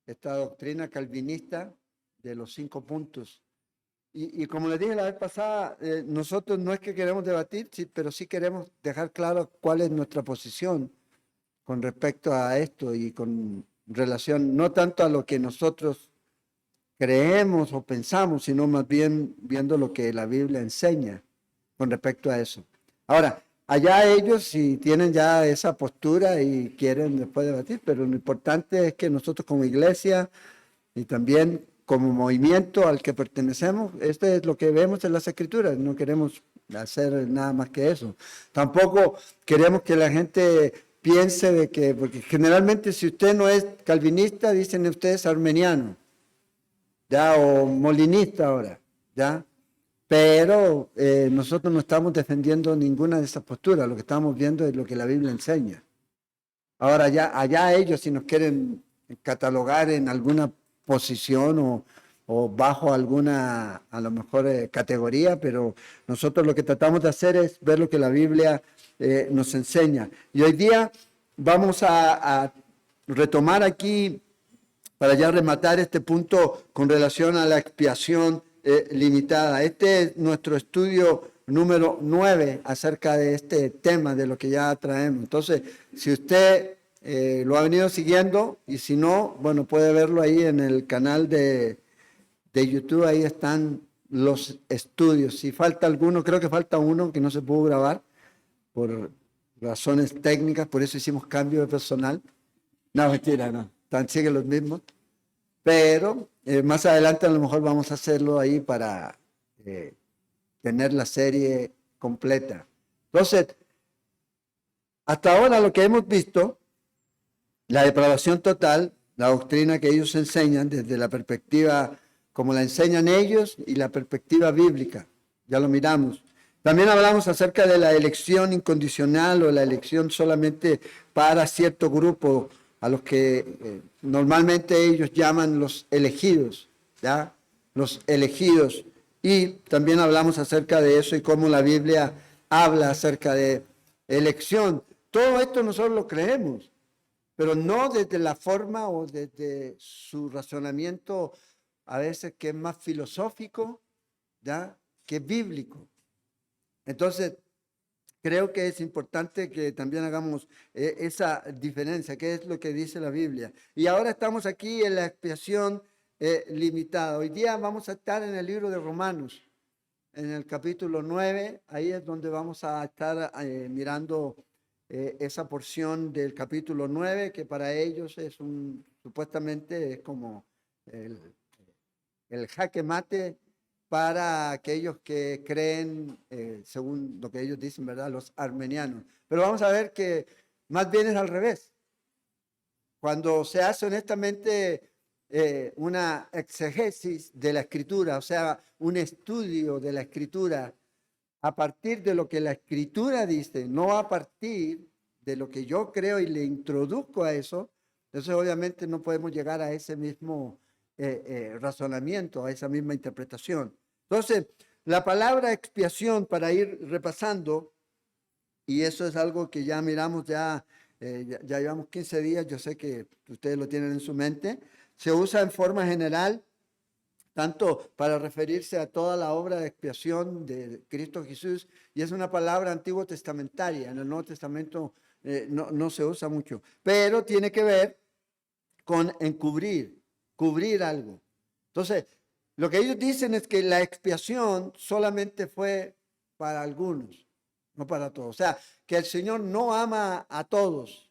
esta doctrina calvinista de los 5 puntos. Y como les dije la vez pasada, nosotros no es que queremos debatir, sí, pero sí queremos dejar claro cuál es nuestra posición con respecto a esto y con relación no tanto a lo que nosotros creemos o pensamos, sino más bien viendo lo que la Biblia enseña con respecto a eso. Ahora, allá ellos si tienen ya esa postura y quieren después debatir, pero lo importante es que nosotros como iglesia y también como movimiento al que pertenecemos, esto es lo que vemos en las Escrituras, no queremos hacer nada más que eso. Tampoco queremos que la gente piense de que, porque generalmente si usted no es calvinista, dicen ustedes armeniano, ya, o molinista ahora, ya. Pero nosotros no estamos defendiendo ninguna de esas posturas, lo que estamos viendo es lo que la Biblia enseña. Ahora, allá ellos si nos quieren catalogar en alguna posición o bajo alguna, a lo mejor, categoría, pero nosotros lo que tratamos de hacer es ver lo que la Biblia nos enseña. Y hoy día vamos a retomar aquí, para ya rematar este punto con relación a la expiación limitada. Este es nuestro estudio número 9 acerca de este tema, de lo que ya traemos. Entonces, si usted lo ha venido siguiendo y si no, bueno, puede verlo ahí en el canal de YouTube, ahí están los estudios. Si falta alguno, creo que falta uno que no se pudo grabar por razones técnicas, por eso hicimos cambio de personal. No, mentira, no. Siguen los mismos. Pero más adelante a lo mejor vamos a hacerlo ahí para tener la serie completa. Entonces, hasta ahora lo que hemos visto, la depravación total, la doctrina que ellos enseñan desde la perspectiva como la enseñan ellos y la perspectiva bíblica. Ya lo miramos. También hablamos acerca de la elección incondicional o la elección solamente para cierto grupo, a los que normalmente ellos llaman los elegidos, ¿ya? Los elegidos. Y también hablamos acerca de eso y cómo la Biblia habla acerca de elección. Todo esto nosotros lo creemos, pero no desde la forma o desde su razonamiento, a veces que es más filosófico, ¿ya? Que bíblico. Entonces, creo que es importante que también hagamos esa diferencia, que es lo que dice la Biblia. Y ahora estamos aquí en la expiación limitada. Hoy día vamos a estar en el libro de Romanos, en el capítulo 9. Ahí es donde vamos a estar mirando esa porción del capítulo 9, que para ellos es supuestamente es como el jaque mate para aquellos que creen, según lo que ellos dicen, ¿verdad? Los armenianos. Pero vamos a ver que más bien es al revés. Cuando se hace honestamente una exegesis de la escritura, o sea, un estudio de la escritura a partir de lo que la escritura dice, no a partir de lo que yo creo y le introduzco a eso, entonces obviamente no podemos llegar a ese mismo razonamiento, a esa misma interpretación. Entonces, la palabra expiación, para ir repasando, y eso es algo que ya miramos, ya llevamos 15 días, yo sé que ustedes lo tienen en su mente, se usa en forma general, tanto para referirse a toda la obra de expiación de Cristo Jesús, y es una palabra antiguo testamentaria, en el Nuevo Testamento no se usa mucho, pero tiene que ver con encubrir, cubrir algo. Entonces, lo que ellos dicen es que la expiación solamente fue para algunos, no para todos. O sea, que el Señor no ama a todos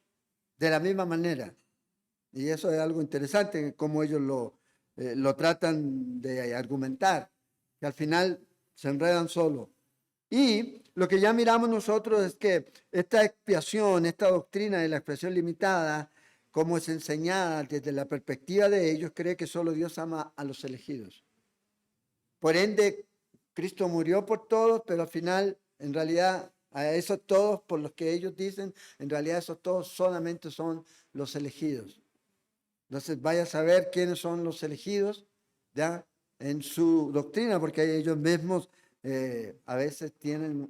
de la misma manera. Y eso es algo interesante, como ellos lo tratan de argumentar, que al final se enredan solo. Y lo que ya miramos nosotros es que esta expiación, esta doctrina de la expiación limitada, como es enseñada desde la perspectiva de ellos, cree que solo Dios ama a los elegidos. Por ende, Cristo murió por todos, pero al final, en realidad, a esos todos, por los que ellos dicen, en realidad esos todos solamente son los elegidos. Entonces, vaya a saber quiénes son los elegidos, ya, en su doctrina, porque ellos mismos a veces tienen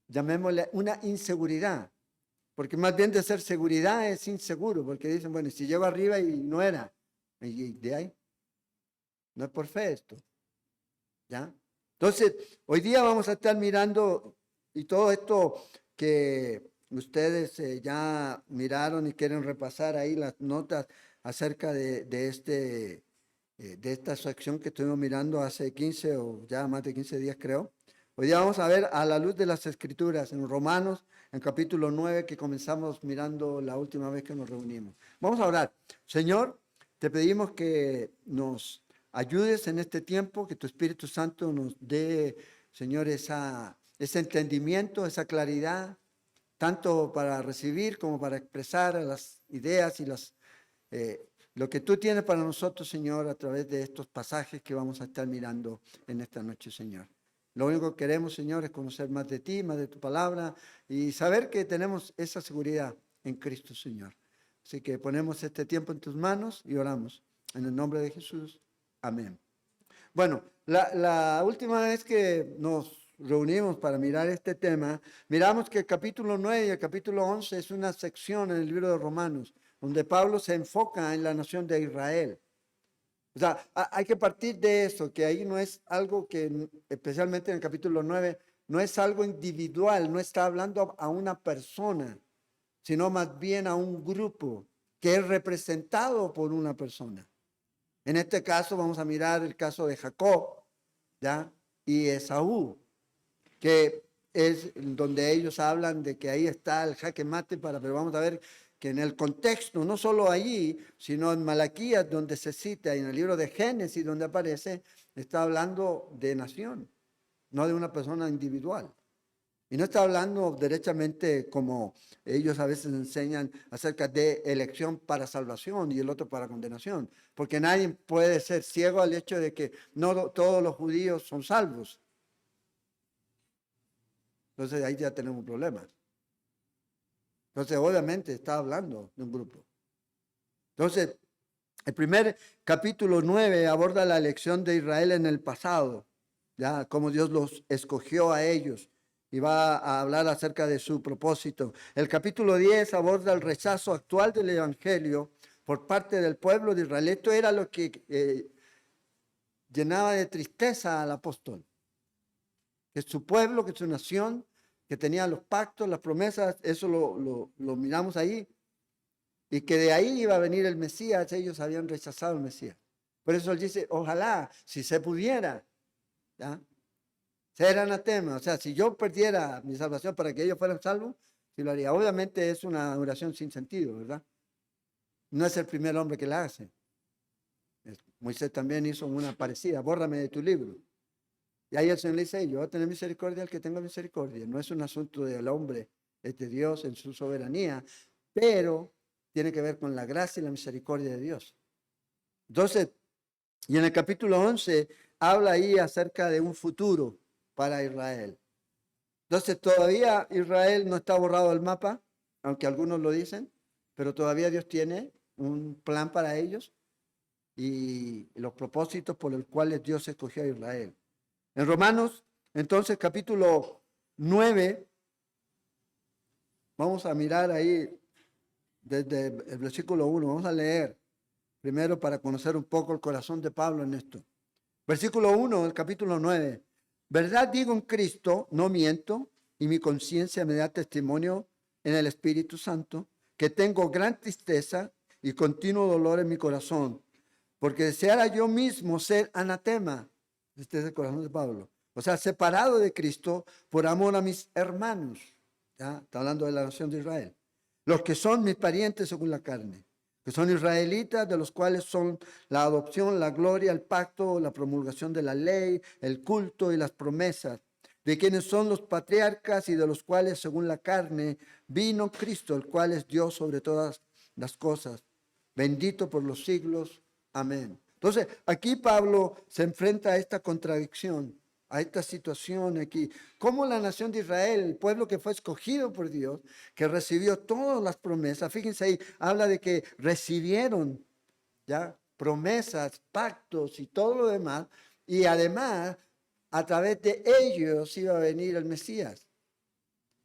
llamémosle, una inseguridad porque más bien de ser seguridad es inseguro, porque dicen, bueno, si llego arriba y no era, y de ahí, no es por fe esto, ¿ya? Entonces, hoy día vamos a estar mirando y todo esto que ustedes ya miraron y quieren repasar ahí las notas acerca de esta sección que estuvimos mirando hace 15 o ya más de 15 días creo. Hoy día vamos a ver a la luz de las Escrituras en Romanos, en capítulo 9 que comenzamos mirando la última vez que nos reunimos. Vamos a orar. Señor, te pedimos que nos ayudes en este tiempo, que tu Espíritu Santo nos dé, Señor, ese entendimiento, esa claridad, tanto para recibir como para expresar las ideas y lo que tú tienes para nosotros, Señor, a través de estos pasajes que vamos a estar mirando en esta noche, Señor. Lo único que queremos, Señor, es conocer más de ti, más de tu palabra y saber que tenemos esa seguridad en Cristo, Señor. Así que ponemos este tiempo en tus manos y oramos. En el nombre de Jesús. Amén. Bueno, la última vez que nos reunimos para mirar este tema, miramos que el capítulo 9 y el capítulo 11 es una sección en el libro de Romanos, donde Pablo se enfoca en la nación de Israel. O sea, hay que partir de eso, que ahí no es algo que, especialmente en el capítulo 9, no es algo individual, no está hablando a una persona, sino más bien a un grupo que es representado por una persona. En este caso vamos a mirar el caso de Jacob, ¿ya? Y Esaú, que es donde ellos hablan de que ahí está el jaque mate pero vamos a ver que en el contexto, no solo allí, sino en Malaquías, donde se cita, y en el libro de Génesis, donde aparece, está hablando de nación, no de una persona individual. Y no está hablando derechamente como ellos a veces enseñan acerca de elección para salvación y el otro para condenación, porque nadie puede ser ciego al hecho de que no todos los judíos son salvos. Entonces ahí ya tenemos un problema. Entonces obviamente está hablando de un grupo. Entonces, el primer capítulo 9 aborda la elección de Israel en el pasado, ya cómo Dios los escogió a ellos. Y va a hablar acerca de su propósito. El capítulo 10 aborda el rechazo actual del evangelio por parte del pueblo de Israel. Esto era lo que llenaba de tristeza al apóstol. Que su pueblo, que su nación, que tenía los pactos, las promesas, eso lo miramos ahí. Y que de ahí iba a venir el Mesías, ellos habían rechazado el Mesías. Por eso él dice, ojalá, si se pudiera, ¿ya? Ser anatema, o sea, si yo perdiera mi salvación para que ellos fueran salvos, sí lo haría. Obviamente es una oración sin sentido, ¿verdad? No es el primer hombre que la hace. Moisés también hizo una parecida, bórrame de tu libro. Y ahí el Señor le dice, yo voy a tener misericordia al que tenga misericordia. No es un asunto del hombre, es de Dios en su soberanía, pero tiene que ver con la gracia y la misericordia de Dios. Entonces, y en el capítulo 11 habla ahí acerca de un futuro para Israel. Entonces todavía Israel no está borrado del mapa, aunque algunos lo dicen, pero todavía Dios tiene un plan para ellos y los propósitos por los cuales Dios escogió a Israel. En Romanos, entonces capítulo 9, vamos a mirar ahí desde el versículo 1, vamos a leer primero para conocer un poco el corazón de Pablo en esto. Versículo 1 del capítulo 9. Verdad digo en Cristo, no miento, y mi conciencia me da testimonio en el Espíritu Santo, que tengo gran tristeza y continuo dolor en mi corazón, porque deseara yo mismo ser anatema. Este es el corazón de Pablo. O sea, separado de Cristo por amor a mis hermanos. ¿Ya? Está hablando de la nación de Israel. Los que son mis parientes según la carne, que son israelitas, de los cuales son la adopción, la gloria, el pacto, la promulgación de la ley, el culto y las promesas, de quienes son los patriarcas y de los cuales, según la carne, vino Cristo, el cual es Dios sobre todas las cosas, bendito por los siglos. Amén. Entonces, aquí Pablo se enfrenta a esta contradicción, a esta situación aquí. Cómo la nación de Israel, el pueblo que fue escogido por Dios, que recibió todas las promesas, fíjense ahí, habla de que recibieron ya promesas, pactos y todo lo demás, y además a través de ellos iba a venir el Mesías.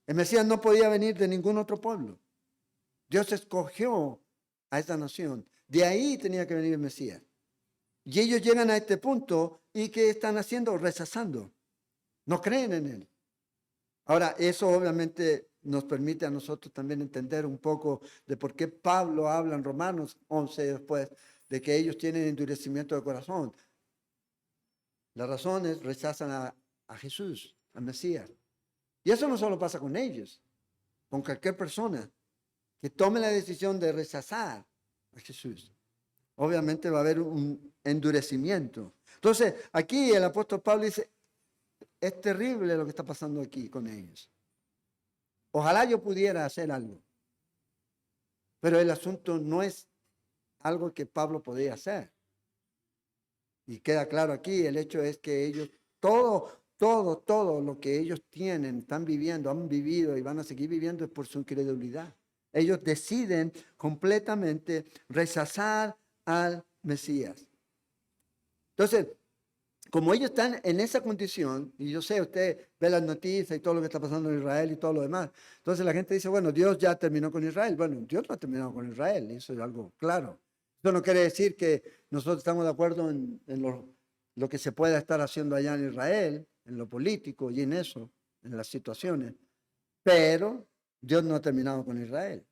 El Mesías no podía venir de ningún otro pueblo. Dios escogió a esa nación. De ahí tenía que venir el Mesías. Y ellos llegan a este punto y ¿qué están haciendo? Rechazando. No creen en Él. Ahora, eso obviamente nos permite a nosotros también entender un poco de por qué Pablo habla en Romanos 11 después de que ellos tienen endurecimiento de corazón. La razón es rechazan a Jesús, al Mesías. Y eso no solo pasa con ellos, con cualquier persona que tome la decisión de rechazar a Jesús. Obviamente va a haber un endurecimiento. Entonces, aquí el apóstol Pablo dice, es terrible lo que está pasando aquí con ellos. Ojalá yo pudiera hacer algo. Pero el asunto no es algo que Pablo podía hacer. Y queda claro aquí, el hecho es que ellos, todo lo que ellos tienen, están viviendo, han vivido y van a seguir viviendo es por su incredulidad. Ellos deciden completamente rechazar al Mesías. Entonces, como ellos están en esa condición, y yo sé, usted ve las noticias y todo lo que está pasando en Israel y todo lo demás, entonces la gente dice, bueno, Dios ya terminó con Israel. Bueno, Dios no ha terminado con Israel, eso es algo claro. Eso no quiere decir que nosotros estamos de acuerdo en lo que se pueda estar haciendo allá en Israel, en lo político y en eso, en las situaciones, pero Dios no ha terminado con Israel.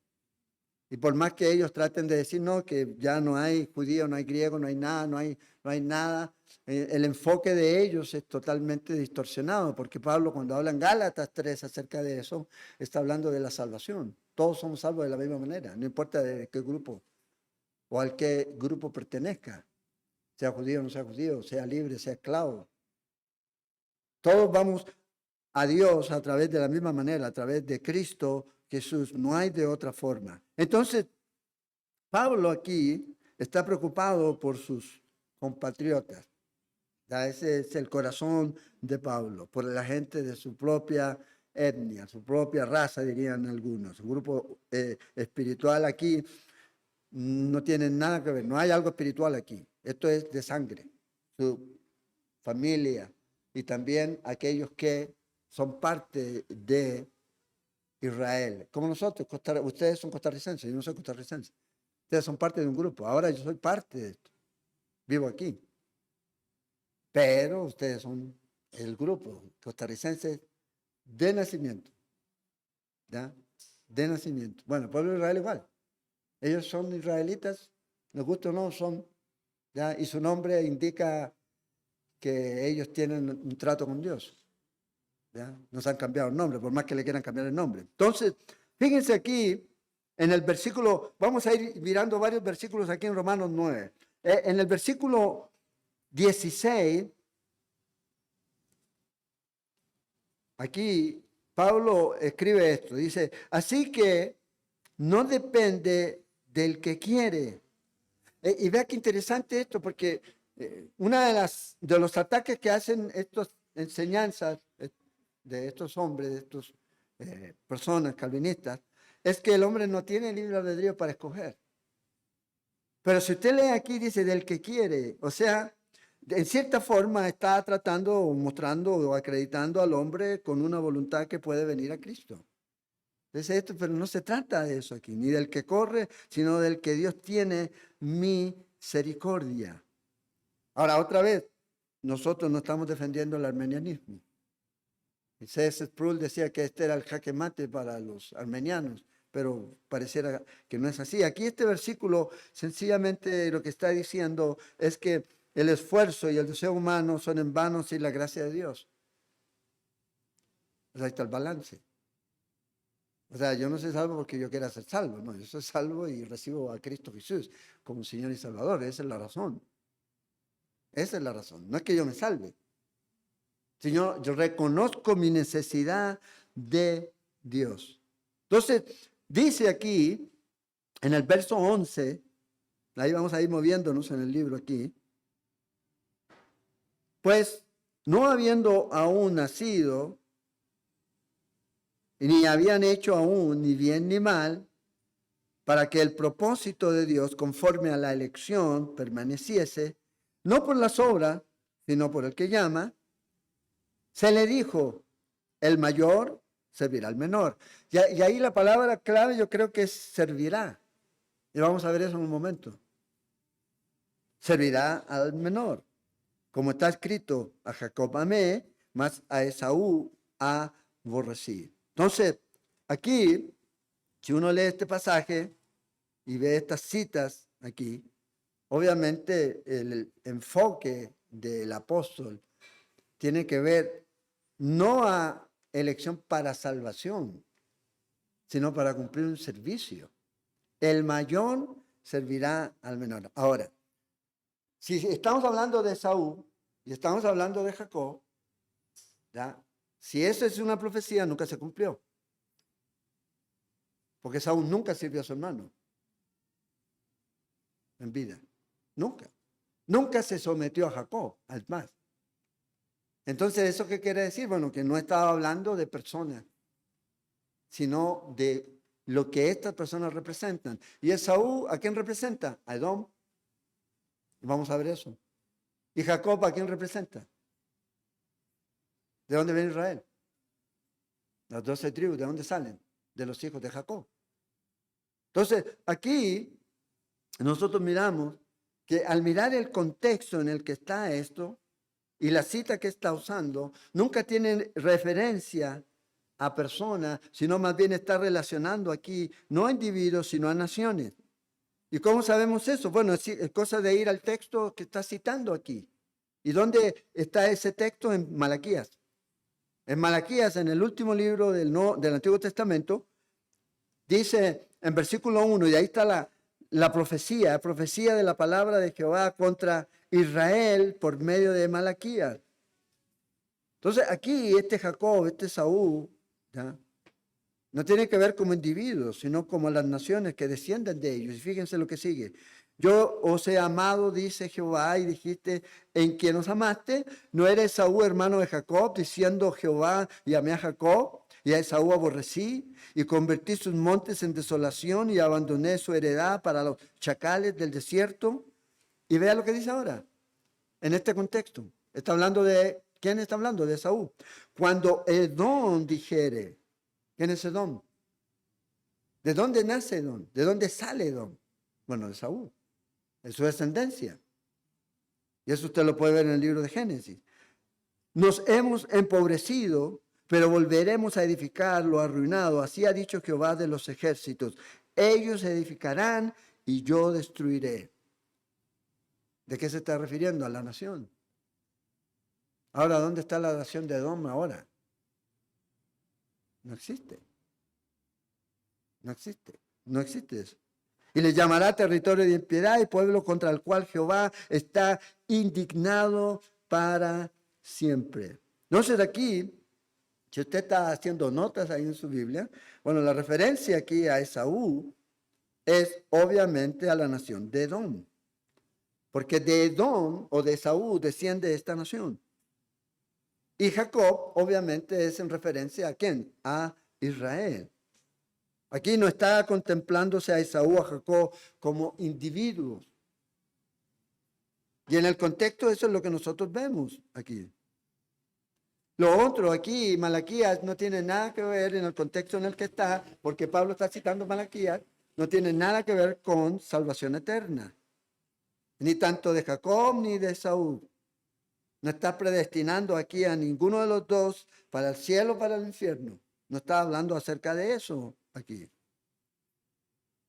Y por más que ellos traten de decir, no, que ya no hay judío, no hay griego, no hay nada, no hay nada, el enfoque de ellos es totalmente distorsionado, porque Pablo cuando habla en Gálatas 3 acerca de eso, está hablando de la salvación. Todos somos salvos de la misma manera, no importa de qué grupo o al qué grupo pertenezca, sea judío o no sea judío, sea libre, sea esclavo. Todos vamos a Dios a través de la misma manera, a través de Cristo Jesús, no hay de otra forma. Entonces, Pablo aquí está preocupado por sus compatriotas. Ya ese es el corazón de Pablo, por la gente de su propia etnia, su propia raza, dirían algunos. Un grupo espiritual aquí no tiene nada que ver, no hay algo espiritual aquí. Esto es de sangre, su familia y también aquellos que son parte de Israel, como nosotros, ustedes son costarricenses, yo no soy costarricense. Ustedes son parte de un grupo, ahora yo soy parte de esto, vivo aquí. Pero ustedes son el grupo costarricense de nacimiento, ¿ya? De nacimiento. Bueno, el pueblo de Israel igual. Ellos son israelitas, les gusta o no, son, ¿ya? Y su nombre indica que ellos tienen un trato con Dios. ¿Ya? No se han cambiado el nombre, por más que le quieran cambiar el nombre. Entonces, fíjense aquí, en el versículo, vamos a ir mirando varios versículos aquí en Romanos 9. En el versículo 16, aquí Pablo escribe esto, dice, así que no depende del que quiere. Y vea qué interesante esto, porque una de los ataques que hacen estas enseñanzas de estos hombres, de estas personas calvinistas, es que el hombre no tiene libre albedrío para escoger. Pero si usted lee aquí, dice del que quiere, o sea, en cierta forma está tratando o mostrando o acreditando al hombre con una voluntad que puede venir a Cristo. Dice esto, pero no se trata de eso aquí, ni del que corre, sino del que Dios tiene misericordia. Ahora, otra vez, nosotros no estamos defendiendo el armenianismo. C.S. Sproul decía que este era el jaque mate para los armenianos, pero pareciera que no es así. Aquí este versículo sencillamente lo que está diciendo es que el esfuerzo y el deseo humano son en vano sin la gracia de Dios. Pues ahí está el balance. O sea, yo no soy salvo porque yo quiera ser salvo, no, yo soy salvo y recibo a Cristo Jesús como Señor y Salvador, esa es la razón. Esa es la razón, no es que yo me salve. Señor, yo reconozco mi necesidad de Dios. Entonces, dice aquí, en el verso 11, ahí vamos a ir moviéndonos en el libro aquí, pues no habiendo aún nacido, ni habían hecho aún ni bien ni mal, para que el propósito de Dios, conforme a la elección, permaneciese, no por las obras, sino por el que llama, se le dijo, el mayor servirá al menor. Y ahí la palabra clave yo creo que es servirá. Y vamos a ver eso en un momento. Servirá al menor. Como está escrito, a Jacob amé, mas a Esaú aborrecí. Entonces, aquí, si uno lee este pasaje y ve estas citas aquí, obviamente el enfoque del apóstol tiene que ver no a elección para salvación, sino para cumplir un servicio. El mayor servirá al menor. Ahora, si estamos hablando de Saúl y estamos hablando de Jacob, ¿ya? Si esa es una profecía, nunca se cumplió. Porque Saúl nunca sirvió a su hermano en vida. Nunca. Nunca se sometió a Jacob, al más. Entonces, ¿eso qué quiere decir? Bueno, que no estaba hablando de personas, sino de lo que estas personas representan. ¿Y Esaú a quién representa? A Edom. Vamos a ver eso. ¿Y Jacob a quién representa? ¿De dónde viene Israel? Las 12 tribus, ¿de dónde salen? De los hijos de Jacob. Entonces, aquí nosotros miramos que al mirar el contexto en el que está esto y la cita que está usando, nunca tienen referencia a personas, sino más bien está relacionando aquí no a individuos, sino a naciones. ¿Y cómo sabemos eso? Bueno, es cosa de ir al texto que está citando aquí. ¿Y dónde está ese texto? En Malaquías. En Malaquías, en el último libro del Antiguo Testamento, dice en versículo 1, y ahí está la profecía de la palabra de Jehová contra Israel por medio de Malaquías. Entonces aquí este Jacob, este Saúl, ¿ya? No tiene que ver como individuos, sino como las naciones que descienden de ellos. Y fíjense lo que sigue. Yo os he amado, dice Jehová, y dijiste, en quien os amaste, ¿no eres Esaú, hermano de Jacob, diciendo Jehová, y amé a Jacob, y a Esaú aborrecí, y convertí sus montes en desolación, y abandoné su heredad para los chacales del desierto? Y vea lo que dice ahora, en este contexto. Está hablando de, ¿quién está hablando? De Esaú. Cuando Edom dijere, ¿quién es Edom? ¿De dónde nace Edom? ¿De dónde sale Edom? Bueno, de Saúl, de su descendencia. Y eso usted lo puede ver en el libro de Génesis. Nos hemos empobrecido, pero volveremos a edificar lo arruinado. Así ha dicho Jehová de los ejércitos. Ellos edificarán y yo destruiré. ¿De qué se está refiriendo? A la nación. Ahora, ¿dónde está la nación de Edom ahora? No existe. No existe. No existe eso. Y le llamará territorio de impiedad y pueblo contra el cual Jehová está indignado para siempre. Entonces aquí, si usted está haciendo notas ahí en su Biblia, bueno, la referencia aquí a Esaú es obviamente a la nación de Edom. Porque de Edom o de Esaú desciende esta nación. Y Jacob obviamente es en referencia a ¿quién? A Israel. Aquí no está contemplándose a Esaú o a Jacob como individuos. Y en el contexto eso es lo que nosotros vemos aquí. Lo otro aquí, Malaquías, no tiene nada que ver en el contexto en el que está, porque Pablo está citando Malaquías, no tiene nada que ver con salvación eterna. Ni tanto de Jacob ni de Esaú. No está predestinando aquí a ninguno de los dos para el cielo o para el infierno. No está hablando acerca de eso aquí.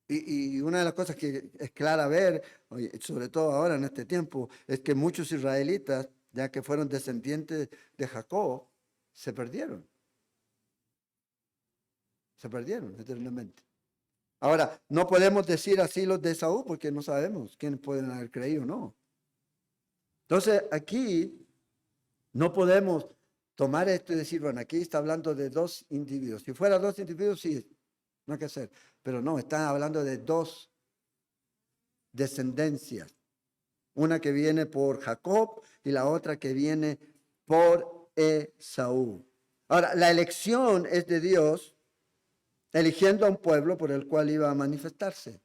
Y una de las cosas que es clara ver, sobre todo ahora en este tiempo, es que muchos israelitas, ya que fueron descendientes de Jacob, se perdieron. Se perdieron eternamente. Ahora, no podemos decir así los de Esaú porque no sabemos quiénes pueden haber creído o no. Entonces, aquí no podemos tomar esto y decir, bueno, aquí está hablando de dos individuos. Si fuera dos individuos, sí, no hay que hacer. Pero no, están hablando de dos descendencias. Una que viene por Jacob y la otra que viene por Esaú. Ahora, la elección es de Dios eligiendo a un pueblo por el cual iba a manifestarse.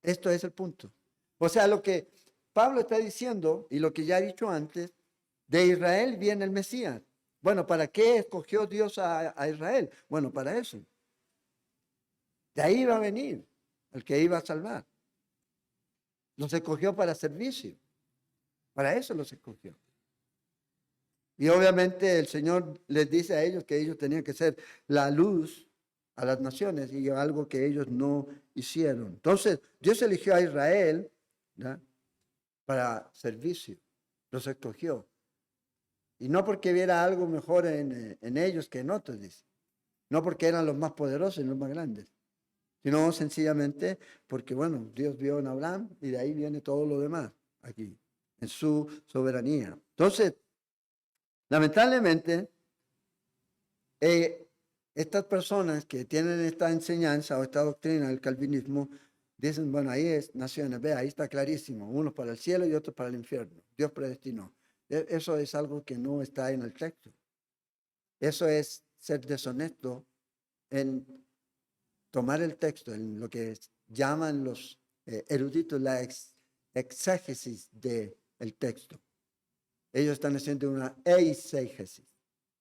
Esto es el punto. O sea, lo que Pablo está diciendo y lo que ya he dicho antes, de Israel viene el Mesías. Bueno, ¿para qué escogió Dios a Israel? Bueno, para eso. De ahí iba a venir el que iba a salvar. Los escogió para servicio. Para eso los escogió. Y obviamente el Señor les dice a ellos que ellos tenían que ser la luz a las naciones y algo que ellos no hicieron. Entonces, Dios eligió a Israel, ¿ya?, para servicio. Los escogió. Y no porque viera algo mejor en ellos que en otros, dice. No porque eran los más poderosos y los más grandes, sino sencillamente porque, bueno, Dios vio en Abraham y de ahí viene todo lo demás aquí, en su soberanía. Entonces, lamentablemente, estas personas que tienen esta enseñanza o esta doctrina del calvinismo, dicen, bueno, ahí es naciones, ve, ahí está clarísimo, unos para el cielo y otros para el infierno. Dios predestinó. Eso es algo que no está en el texto. Eso es ser deshonesto en tomar el texto, en lo que llaman los eruditos la exégesis del texto. Ellos están haciendo una eisegesis,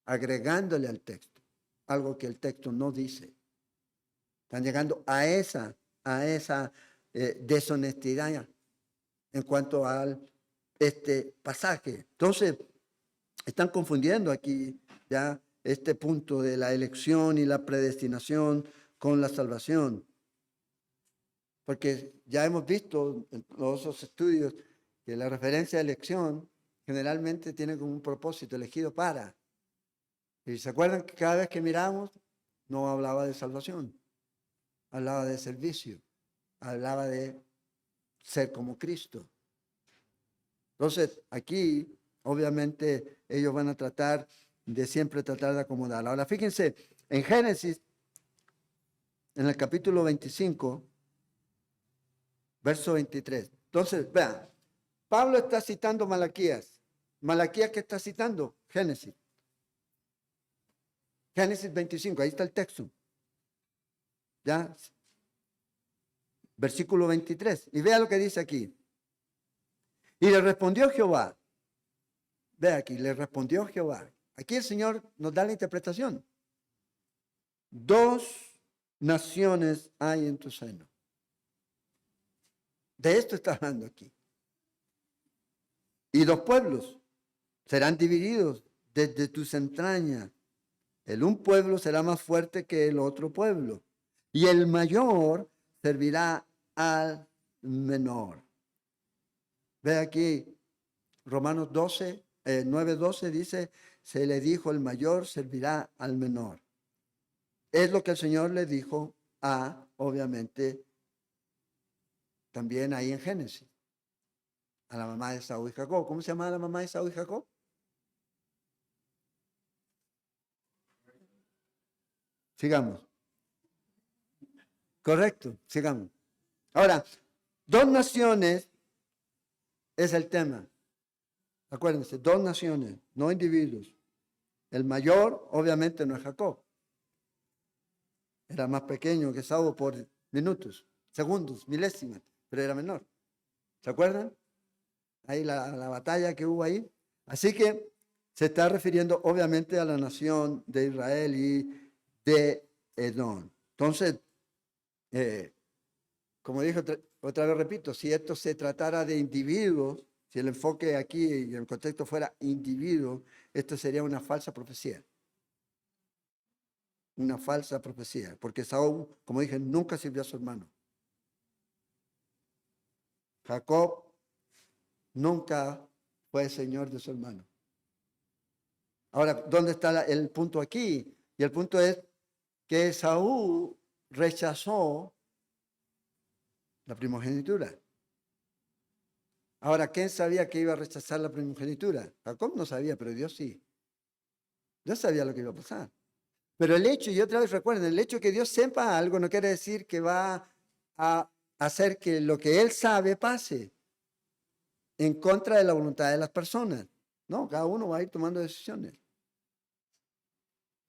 agregándole al texto algo que el texto no dice. Están llegando a esa deshonestidad en cuanto a este pasaje. Entonces, están confundiendo aquí ya este punto de la elección y la predestinación con la salvación. Porque ya hemos visto en los otros estudios que la referencia a elección generalmente tiene como un propósito elegido para. Y se acuerdan que cada vez que miramos no hablaba de salvación, hablaba de servicio, hablaba de ser como Cristo. Entonces, aquí, obviamente, ellos van a tratar de siempre tratar de acomodar. Ahora, fíjense, en Génesis, en el capítulo 25, verso 23. Entonces, vean, Pablo está citando Malaquías. ¿Malaquías qué está citando? Génesis. Génesis 25, ahí está el texto. ¿Ya? Versículo 23. Y vea lo que dice aquí. Y le respondió Jehová. Ve aquí, le respondió Jehová. Aquí el Señor nos da la interpretación. 2 naciones hay en tu seno. De esto está hablando aquí. Y 2 pueblos serán divididos desde tus entrañas. El un pueblo será más fuerte que el otro pueblo. Y el mayor servirá al menor. Ve aquí, Romanos 12, 9:12 dice, se le dijo, el mayor servirá al menor. Es lo que el Señor le dijo a, obviamente, también ahí en Génesis, a la mamá de Esaú y Jacob. ¿Cómo se llama la mamá de Esaú y Jacob? Sigamos. Correcto, sigamos. Ahora, 2 naciones es el tema. Acuérdense, 2 naciones, no individuos. El mayor, obviamente, no es Jacob. Era más pequeño que Esaú por minutos, segundos, milésimas, pero era menor. ¿Se acuerdan? Ahí la batalla que hubo ahí. Así que se está refiriendo obviamente a la nación de Israel y de Edom. Entonces, como dije otra vez, repito, si esto se tratara de individuos, si el enfoque aquí y el contexto fuera individuo, esto sería una falsa profecía. Una falsa profecía, porque Saúl, como dije, nunca sirvió a su hermano. Jacob nunca fue señor de su hermano. Ahora, ¿dónde está el punto aquí? Y el punto es que Saúl rechazó la primogenitura. Ahora, ¿quién sabía que iba a rechazar la primogenitura? Jacob no sabía, pero Dios sí. Dios sabía lo que iba a pasar. Pero el hecho, y otra vez recuerden, el hecho de que Dios sepa algo no quiere decir que va a hacer que lo que Él sabe pase en contra de la voluntad de las personas. No, cada uno va a ir tomando decisiones.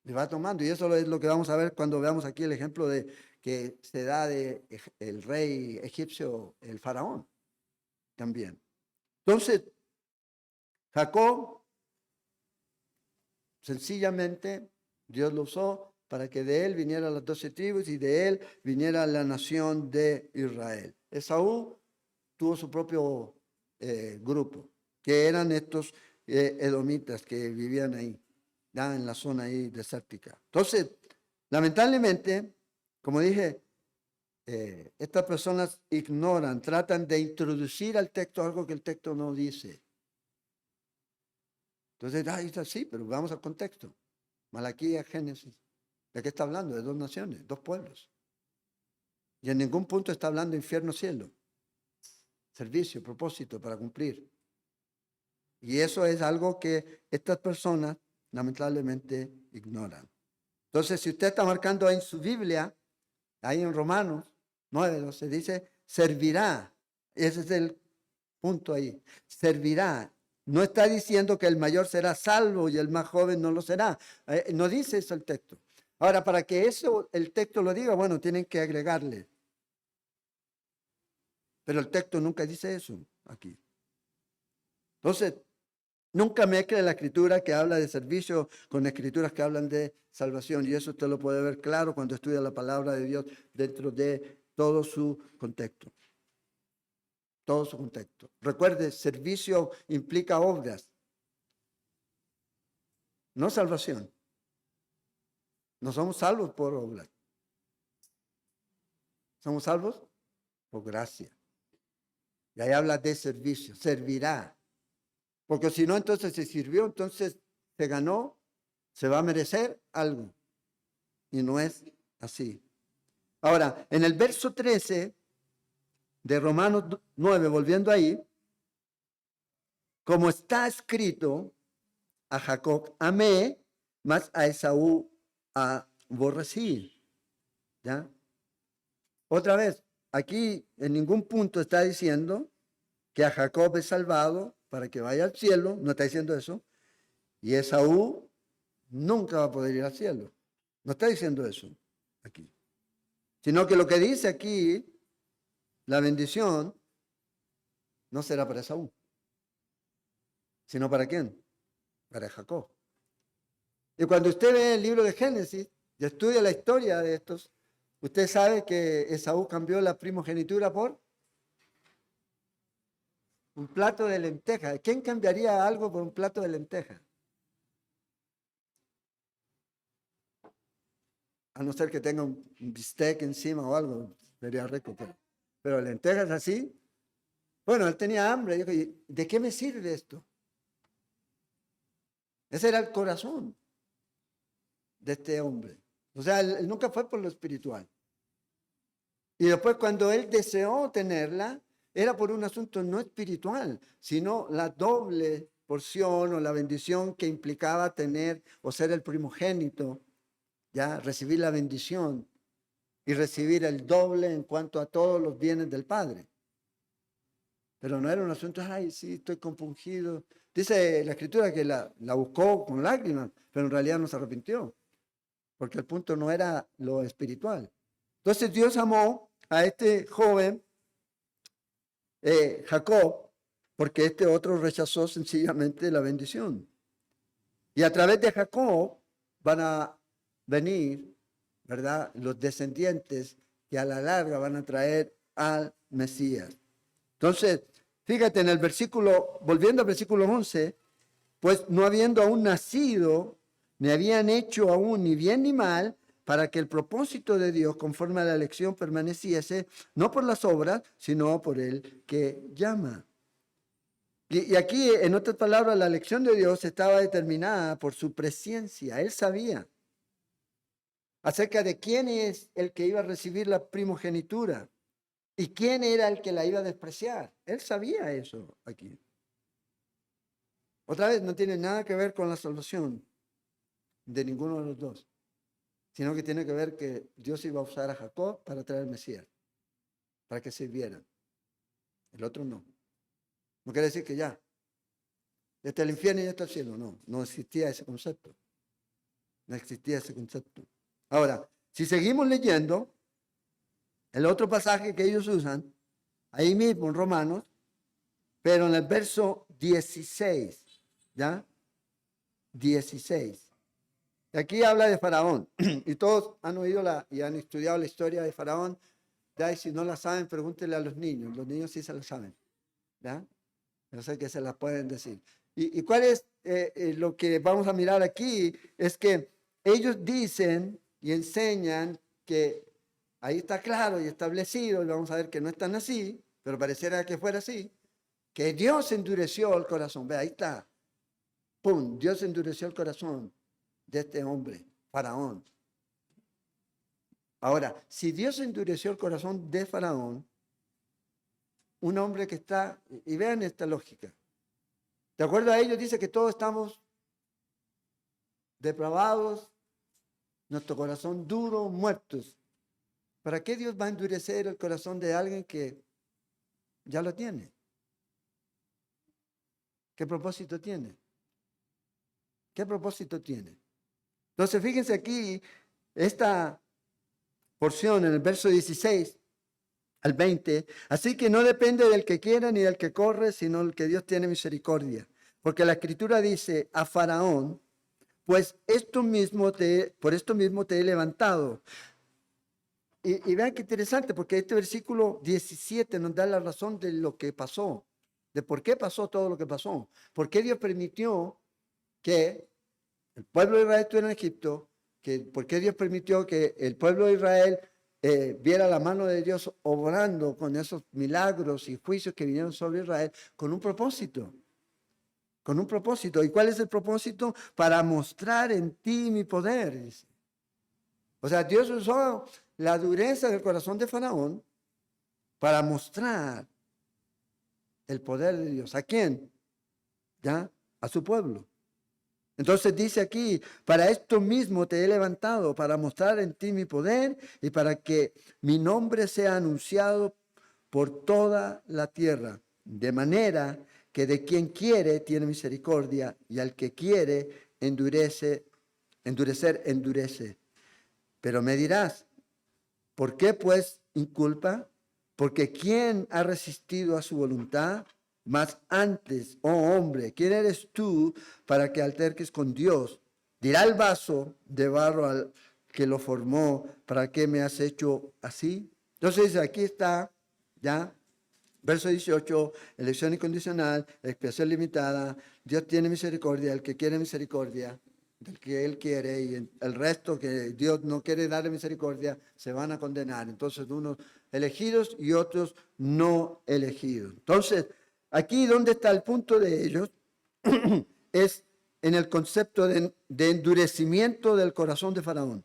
Le va tomando, y eso es lo que vamos a ver cuando veamos aquí el ejemplo de que se da de el rey egipcio, el faraón, también. Entonces, Jacob Sencillamente, Dios lo usó para que de él vinieran las 12 tribus y de él viniera la nación de Israel. Esaú tuvo su propio grupo, que eran estos edomitas que vivían ahí, ya en la zona ahí desértica. Entonces, lamentablemente, como dije, estas personas ignoran, tratan de introducir al texto algo que el texto no dice. Entonces, está así, pero vamos al contexto. Malaquías, Génesis. ¿De qué está hablando? De dos naciones, dos pueblos. Y en ningún punto está hablando infierno-cielo. Servicio, propósito para cumplir. Y eso es algo que estas personas lamentablemente ignoran. Entonces, si usted está marcando ahí en su Biblia, ahí en Romanos 9:12, dice, servirá. Ese es el punto ahí. Servirá. No está diciendo que el mayor será salvo y el más joven no lo será. No dice eso el texto. Ahora, para que eso el texto lo diga, bueno, tienen que agregarle. Pero el texto nunca dice eso aquí. Entonces, nunca mezcle la escritura que habla de servicio con escrituras que hablan de salvación. Y eso usted lo puede ver claro cuando estudia la palabra de Dios dentro de todo su contexto. Todo su contexto. Recuerde, servicio implica obras, no salvación. No somos salvos por obras. Somos salvos por gracia. Y ahí habla de servicio, servirá. Porque si no, entonces se sirvió, entonces se ganó, se va a merecer algo. Y no es así. Ahora, en el verso 13 de Romanos 9, volviendo ahí, como está escrito, a Jacob amé, mas a Esaú aborrecí. ¿Ya? Otra vez, aquí en ningún punto está diciendo que a Jacob es salvado para que vaya al cielo, no está diciendo eso, y Esaú nunca va a poder ir al cielo. No está diciendo eso aquí. Sino que lo que dice aquí, la bendición, no será para Esaú, sino para quién? Para Jacob. Y cuando usted ve el libro de Génesis y estudia la historia de estos, usted sabe que Esaú cambió la primogenitura por un plato de lentejas. ¿Quién cambiaría algo por un plato de lentejas? A no ser que tenga un bistec encima o algo, sería rico. Pero lentejas así. Bueno, él tenía hambre. Dijo, ¿de qué me sirve esto? Ese era el corazón de este hombre. O sea, él nunca fue por lo espiritual. Y después cuando él deseó tenerla, era por un asunto no espiritual, sino la doble porción o la bendición que implicaba tener o ser el primogénito, ya recibir la bendición y recibir el doble en cuanto a todos los bienes del Padre. Pero no era un asunto, ay, sí, estoy compungido. Dice la Escritura que la buscó con lágrimas, pero en realidad no se arrepintió, porque el punto no era lo espiritual. Entonces Dios amó a este joven, Jacob, porque este otro rechazó sencillamente la bendición. Y a través de Jacob van a venir, ¿verdad?, los descendientes que a la larga van a traer al Mesías. Entonces, fíjate en el versículo, volviendo al versículo 11, pues no habiendo aún nacido, ni habían hecho aún ni bien ni mal, para que el propósito de Dios, conforme a la elección, permaneciese, no por las obras, sino por el que llama. Y aquí, en otras palabras, la elección de Dios estaba determinada por su presencia. Él sabía acerca de quién es el que iba a recibir la primogenitura y quién era el que la iba a despreciar. Él sabía eso aquí. Otra vez, no tiene nada que ver con la salvación de ninguno de los dos, sino que tiene que ver que Dios iba a usar a Jacob para traer al Mesías, para que sirvieran. El otro no. No quiere decir que ya está el infierno y ya está el cielo. No, no existía ese concepto. No existía ese concepto. Ahora, si seguimos leyendo, el otro pasaje que ellos usan, ahí mismo en Romanos, pero en el verso 16, ¿ya? 16. Aquí habla de Faraón. Y todos han oído y han estudiado la historia de Faraón. ¿Ya? Y si no la saben, pregúntenle a los niños. Los niños sí se la saben. ¿Ya? Yo sé que se la pueden decir. ¿Y cuál es lo que vamos a mirar aquí? Es que ellos dicen y enseñan que ahí está claro y establecido, y vamos a ver que no es tan así, pero pareciera que fuera así, que Dios endureció el corazón. Ve, ahí está. ¡Pum! Dios endureció el corazón de este hombre, Faraón. Ahora, si Dios endureció el corazón de Faraón, un hombre que está, y vean esta lógica, de acuerdo a ellos dice que todos estamos depravados, nuestro corazón duro, muertos. ¿Para qué Dios va a endurecer el corazón de alguien que ya lo tiene? ¿Qué propósito tiene? ¿Qué propósito tiene? Entonces, fíjense aquí, esta porción en el verso 16 al 20, así que no depende del que quiera ni del que corre, sino el que Dios tiene misericordia. Porque la Escritura dice a Faraón, pues por esto mismo te he levantado. Y vean qué interesante, porque este versículo 17 nos da la razón de lo que pasó, de por qué pasó todo lo que pasó. ¿Por qué Dios permitió que el pueblo de Israel estuviera en Egipto? ¿Por qué Dios permitió que el pueblo de Israel viera la mano de Dios obrando con esos milagros y juicios que vinieron sobre Israel con un propósito? Con un propósito. ¿Y cuál es el propósito? Para mostrar en ti mi poder, dice. O sea, Dios usó la dureza del corazón de Faraón para mostrar el poder de Dios. ¿A quién? ¿Ya? A su pueblo. Entonces dice aquí, para esto mismo te he levantado, para mostrar en ti mi poder y para que mi nombre sea anunciado por toda la tierra, de manera que de quien quiere tiene misericordia y al que quiere endurece, endurece. Pero me dirás, ¿por qué pues inculpa? Porque ¿quién ha resistido a su voluntad? Mas antes, oh hombre, ¿quién eres tú para que alterques con Dios? Dirá el vaso de barro al que lo formó, ¿para qué me has hecho así? Entonces aquí está, ya, verso 18, elección incondicional, expiación limitada, Dios tiene misericordia, el que quiere misericordia, del que Él quiere, y el resto que Dios no quiere darle misericordia, se van a condenar. Entonces, unos elegidos y otros no elegidos. Entonces, aquí donde está el punto de ellos, es en el concepto de endurecimiento del corazón de Faraón.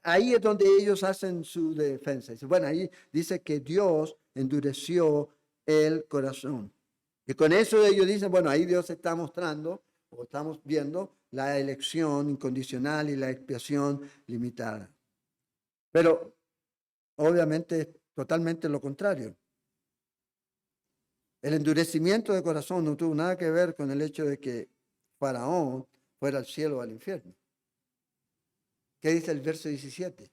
Ahí es donde ellos hacen su defensa. Bueno, ahí dice que Dios endureció el corazón. Y con eso ellos dicen, bueno, ahí Dios está mostrando, o estamos viendo, la elección incondicional y la expiación limitada. Pero obviamente es totalmente lo contrario. El endurecimiento de corazón no tuvo nada que ver con el hecho de que Faraón fuera al cielo o al infierno. ¿Qué dice el verso 17?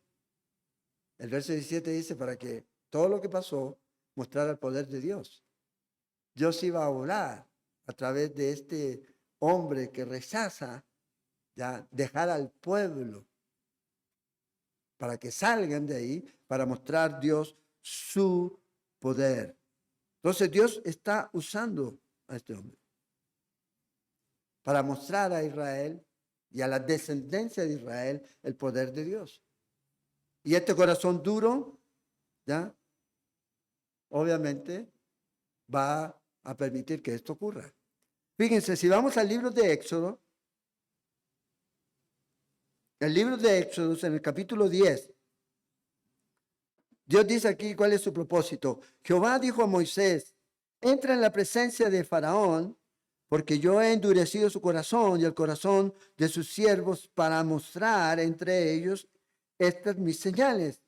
El verso 17 dice para que todo lo que pasó mostrara el poder de Dios. Dios iba a obrar a través de este hombre que rechaza ya dejar al pueblo para que salgan de ahí, para mostrar Dios su poder. Entonces Dios está usando a este hombre para mostrar a Israel y a la descendencia de Israel el poder de Dios. Y este corazón duro, ¿ya? Obviamente va a permitir que esto ocurra. Fíjense, si vamos al libro de Éxodo, el libro de Éxodo en el capítulo 10, Dios dice aquí cuál es su propósito. Jehová dijo a Moisés, entra en la presencia de Faraón, porque yo he endurecido su corazón y el corazón de sus siervos para mostrar entre ellos estas mis señales.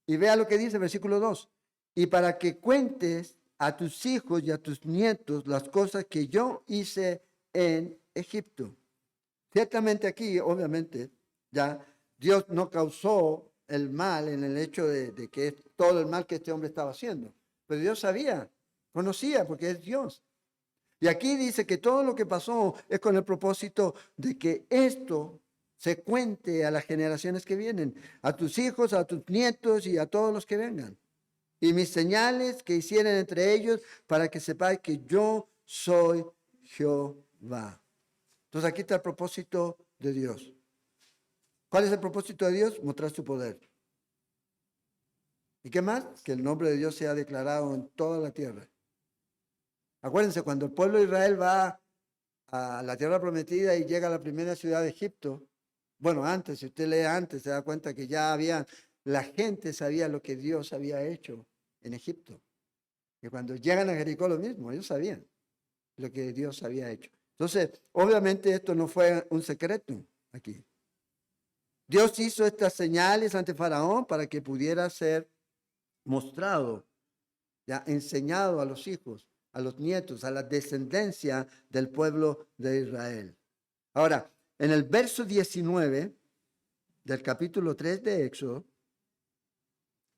Y vea lo que dice el versículo 2. Y para que cuentes a tus hijos y a tus nietos las cosas que yo hice en Egipto. Ciertamente aquí, obviamente, ya Dios no causó el mal en el hecho de que es todo el mal que este hombre estaba haciendo. Pero Dios sabía, conocía, porque es Dios. Y aquí dice que todo lo que pasó es con el propósito de que esto se cuente a las generaciones que vienen, a tus hijos, a tus nietos y a todos los que vengan. Y mis señales que hicieren entre ellos para que sepáis que yo soy Jehová. Entonces aquí está el propósito de Dios. ¿Cuál es el propósito de Dios? Mostrar su poder. ¿Y qué más? Que el nombre de Dios sea declarado en toda la tierra. Acuérdense, cuando el pueblo de Israel va a la tierra prometida y llega a la primera ciudad de Egipto, bueno, antes, si usted lee antes, se da cuenta que ya la gente sabía lo que Dios había hecho en Egipto. Que cuando llegan a Jericó lo mismo, ellos sabían lo que Dios había hecho. Entonces, obviamente esto no fue un secreto aquí. Dios hizo estas señales ante Faraón para que pudiera ser mostrado, ya enseñado a los hijos, a los nietos, a la descendencia del pueblo de Israel. Ahora, en el verso 19 del capítulo 3 de Éxodo,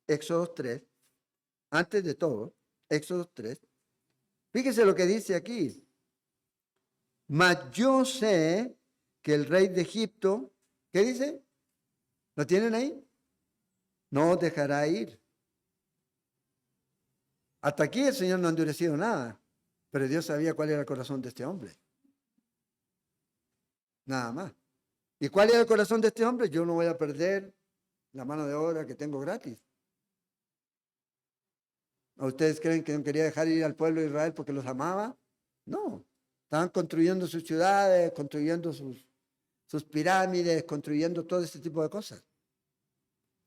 Éxodo 3, antes de todo, Éxodo 3, fíjese lo que dice aquí. Mas yo sé que el rey de Egipto, ¿qué dice? ¿Lo tienen ahí? No os dejará ir. Hasta aquí el Señor no ha endurecido nada, pero Dios sabía cuál era el corazón de este hombre. Nada más. ¿Y cuál era el corazón de este hombre? Yo no voy a perder la mano de obra que tengo gratis. ¿O ustedes creen que no quería dejar ir al pueblo de Israel porque los amaba? No. Estaban construyendo sus ciudades, construyendo sus pirámides, construyendo todo ese tipo de cosas.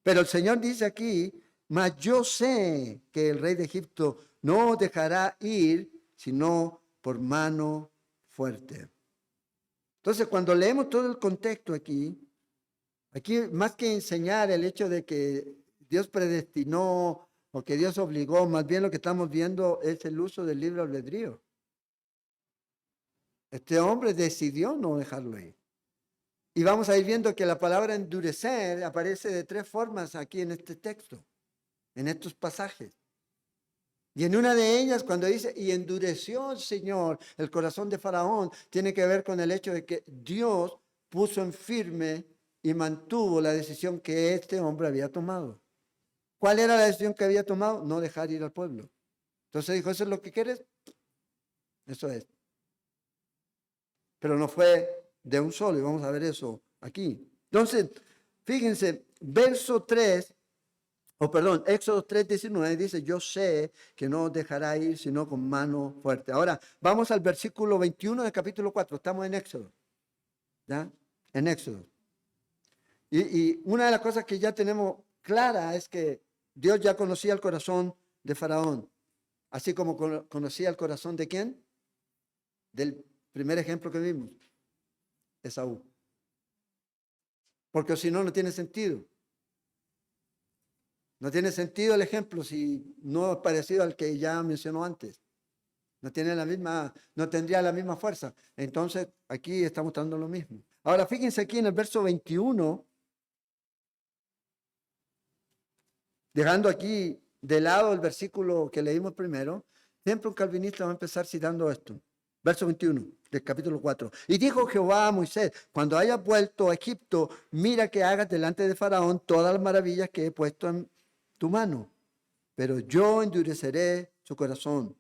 Pero el Señor dice aquí, mas yo sé que el rey de Egipto no dejará ir, sino por mano fuerte. Entonces, cuando leemos todo el contexto aquí más que enseñar el hecho de que Dios predestinó o que Dios obligó, más bien lo que estamos viendo es el uso del libre albedrío. Este hombre decidió no dejarlo ir. Y vamos a ir viendo que la palabra endurecer aparece de tres formas aquí en este texto, en estos pasajes. Y en una de ellas, cuando dice, y endureció el Señor el corazón de Faraón, tiene que ver con el hecho de que Dios puso en firme y mantuvo la decisión que este hombre había tomado. ¿Cuál era la decisión que había tomado? No dejar ir al pueblo. Entonces dijo, ¿eso es lo que quieres? Eso es. Pero no fue de un solo, y vamos a ver eso aquí. Entonces, fíjense, verso 3, Éxodo 3, 19 dice, yo sé que no os dejará ir sino con mano fuerte. Ahora, vamos al versículo 21 del capítulo 4, estamos en Éxodo, ¿ya? En Éxodo. Y una de las cosas que ya tenemos clara es que Dios ya conocía el corazón de Faraón, así como conocía el corazón de ¿quién? Del primer ejemplo que vimos, Esaú. Porque si no, no tiene sentido. No tiene sentido el ejemplo si no es parecido al que ya mencionó antes. No tendría la misma fuerza. Entonces, aquí estamos dando lo mismo. Ahora, fíjense aquí en el verso 21, dejando aquí de lado el versículo que leímos primero, siempre un calvinista va a empezar citando esto. Verso 21 del capítulo 4. Y dijo Jehová a Moisés, cuando hayas vuelto a Egipto, mira que hagas delante de Faraón todas las maravillas que he puesto en tu mano. Pero yo endureceré su corazón,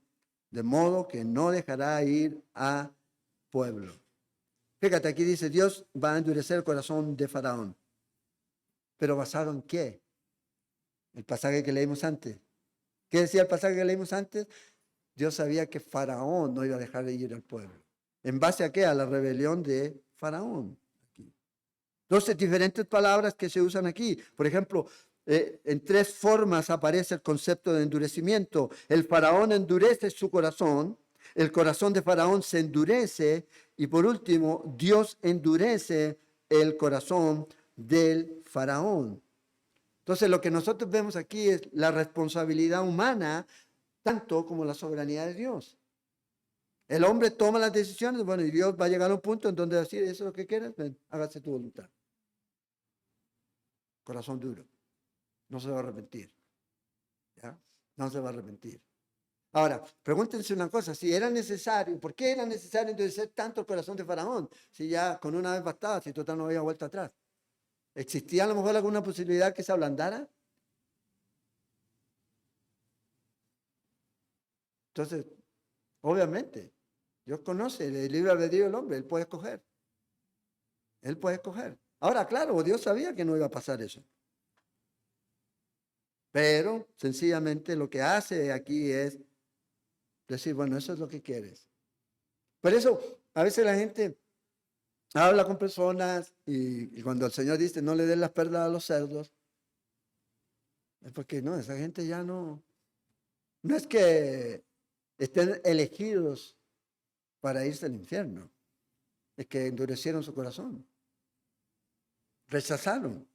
de modo que no dejará ir a pueblo. Fíjate, aquí dice, Dios va a endurecer el corazón de Faraón. ¿Pero basado en qué? El pasaje que leímos antes. ¿Qué decía el pasaje que leímos antes? Dios sabía que Faraón no iba a dejar de ir al pueblo. ¿En base a qué? A la rebelión de Faraón. Entonces, diferentes palabras que se usan aquí. Por ejemplo, en tres formas aparece el concepto de endurecimiento. El faraón endurece su corazón, el corazón de Faraón se endurece y por último, Dios endurece el corazón del faraón. Entonces, lo que nosotros vemos aquí es la responsabilidad humana, tanto como la soberanía de Dios. El hombre toma las decisiones, bueno, y Dios va a llegar a un punto en donde decir, eso es lo que quieres, ven, hágase tu voluntad. Corazón duro. No se va a arrepentir. ¿Ya? No se va a arrepentir. Ahora, pregúntense una cosa, si era necesario, ¿por qué era necesario endurecer tanto el corazón de Faraón? Si ya con una vez bastaba, si total no había vuelta atrás. ¿Existía a lo mejor alguna posibilidad que se ablandara? Entonces, obviamente, Dios conoce el libre albedrío del hombre, Él puede escoger. Él puede escoger. Ahora, claro, Dios sabía que no iba a pasar eso. Pero sencillamente lo que hace aquí es decir, bueno, eso es lo que quieres. Por eso, a veces la gente habla con personas y cuando el Señor dice, no le den las perlas a los cerdos, es porque no, esa gente ya no es que estén elegidos para irse al infierno, es que endurecieron su corazón, rechazaron,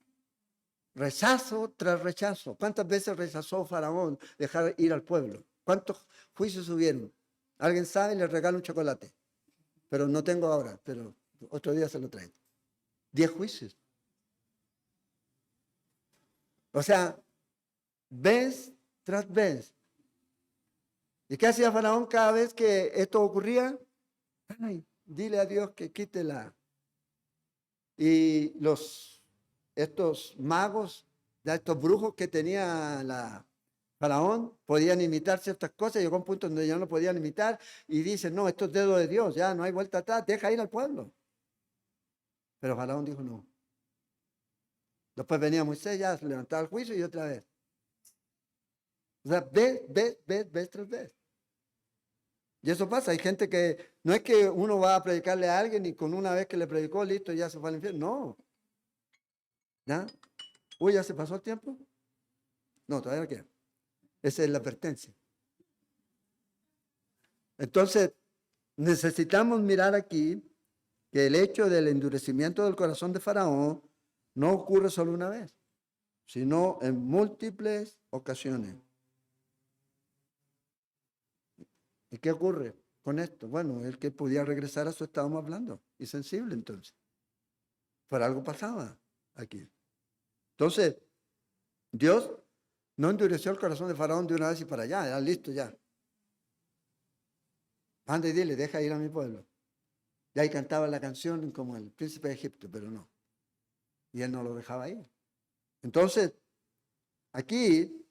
rechazo tras rechazo. ¿Cuántas veces rechazó Faraón dejar ir al pueblo? ¿Cuántos juicios hubieron? Alguien sabe, le regalo un chocolate, pero no tengo ahora, pero otro día se lo traigo. 10 juicios. O sea, vez tras vez. ¿Y qué hacía Faraón cada vez que esto ocurría? Ay, dile a Dios que quítela. Y estos magos, estos brujos que tenía la Faraón, podían imitar ciertas cosas. Llegó un punto donde ya no podían imitar y dicen, no, esto es dedo de Dios, ya no hay vuelta atrás, deja ir al pueblo. Pero Faraón dijo no. Después venía Moisés, ya se levantaba el juicio y otra vez. O sea, vez tras vez. Y eso pasa, hay gente que no es que uno va a predicarle a alguien y con una vez que le predicó, listo, ya se fue al infierno. No. ¿Ya? Uy, ¿ya se pasó el tiempo? No, todavía no queda. Esa es la advertencia. Entonces, necesitamos mirar aquí que el hecho del endurecimiento del corazón de Faraón no ocurre solo una vez, sino en múltiples ocasiones. ¿Y qué ocurre con esto? Bueno, el que podía regresar a su estado más blando y sensible entonces. Por algo pasaba aquí. Entonces, Dios no endureció el corazón de Faraón de una vez y para allá, era listo ya. Anda y dile, deja ir a mi pueblo. Y ahí cantaba la canción como el príncipe de Egipto, pero no. Y él no lo dejaba ir. Entonces, aquí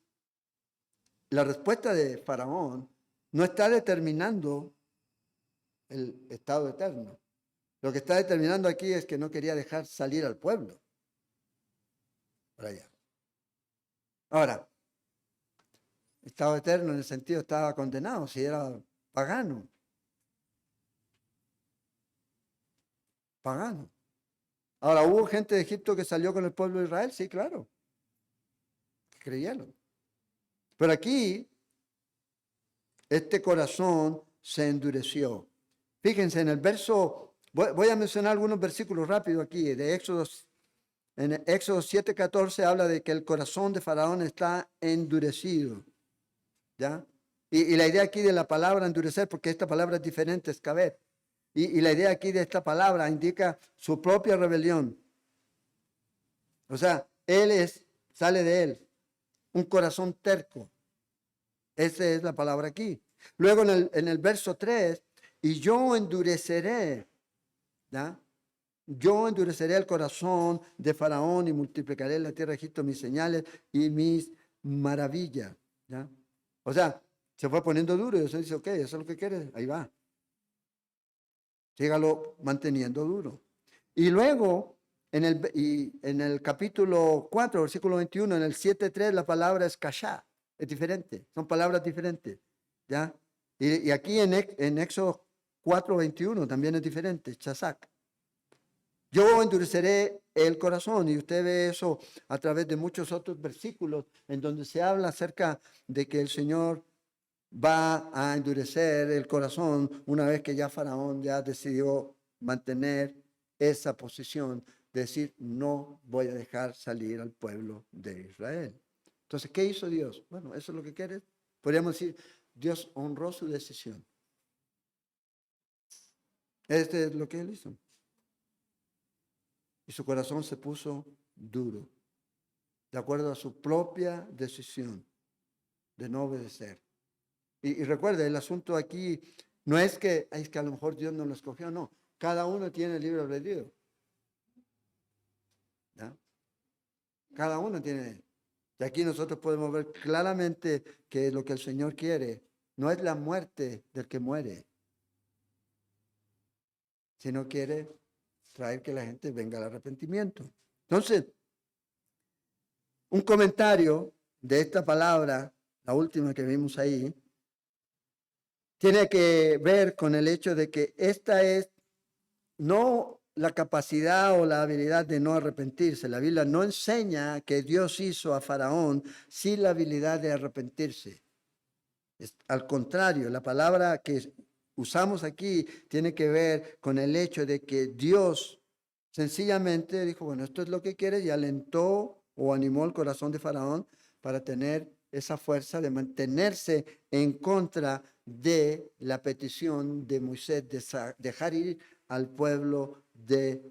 la respuesta de Faraón no está determinando el estado eterno. Lo que está determinando aquí es que no quería dejar salir al pueblo para allá. Ahora, estado eterno en el sentido estaba condenado, si era pagano. Pagano. Ahora, ¿hubo gente de Egipto que salió con el pueblo de Israel? Sí, claro. Creyeron. Pero aquí, este corazón se endureció. Fíjense en el verso, voy a mencionar algunos versículos rápidos aquí, de Éxodo. En Éxodo 7:14 habla de que el corazón de Faraón está endurecido. ¿Ya? Y la idea aquí de la palabra endurecer, porque esta palabra es diferente, es cabet. Y la idea aquí de esta palabra indica su propia rebelión. O sea, sale de él, un corazón terco. Esa es la palabra aquí. Luego en el verso 3, y yo endureceré, ¿ya? Yo endureceré el corazón de Faraón y multiplicaré en la tierra de Egipto mis señales y mis maravillas, ¿ya? O sea, se fue poniendo duro y Dios dice, ok, eso es lo que quieres, ahí va. Sígalo manteniendo duro. Y luego, en el capítulo 4, versículo 21, en el 7:3, la palabra es kashá, es diferente, son palabras diferentes, ¿ya? Y aquí en Éxodo 4:21 también es diferente, chazak. Yo endureceré el corazón y usted ve eso a través de muchos otros versículos en donde se habla acerca de que el Señor va a endurecer el corazón una vez que ya Faraón ya decidió mantener esa posición de decir, no voy a dejar salir al pueblo de Israel. Entonces, ¿qué hizo Dios? Bueno, eso es lo que quiere. Podríamos decir, Dios honró su decisión. Este es lo que él hizo. Y su corazón se puso duro, de acuerdo a su propia decisión de no obedecer. Y recuerda, el asunto aquí no es que a lo mejor Dios no lo escogió, no. Cada uno tiene el libre albedrío. ¿Ya? Cada uno tiene. Y aquí nosotros podemos ver claramente que lo que el Señor quiere no es la muerte del que muere, sino quiere traer que la gente venga al arrepentimiento. Entonces, un comentario de esta palabra, la última que vimos ahí, tiene que ver con el hecho de que esta es no la capacidad o la habilidad de no arrepentirse. La Biblia no enseña que Dios hizo a Faraón sin la habilidad de arrepentirse. Al contrario, la palabra que usamos aquí tiene que ver con el hecho de que Dios sencillamente dijo, bueno, esto es lo que quieres, y alentó o animó el corazón de Faraón para tener esa fuerza de mantenerse en contra de la petición de Moisés de dejar ir al pueblo de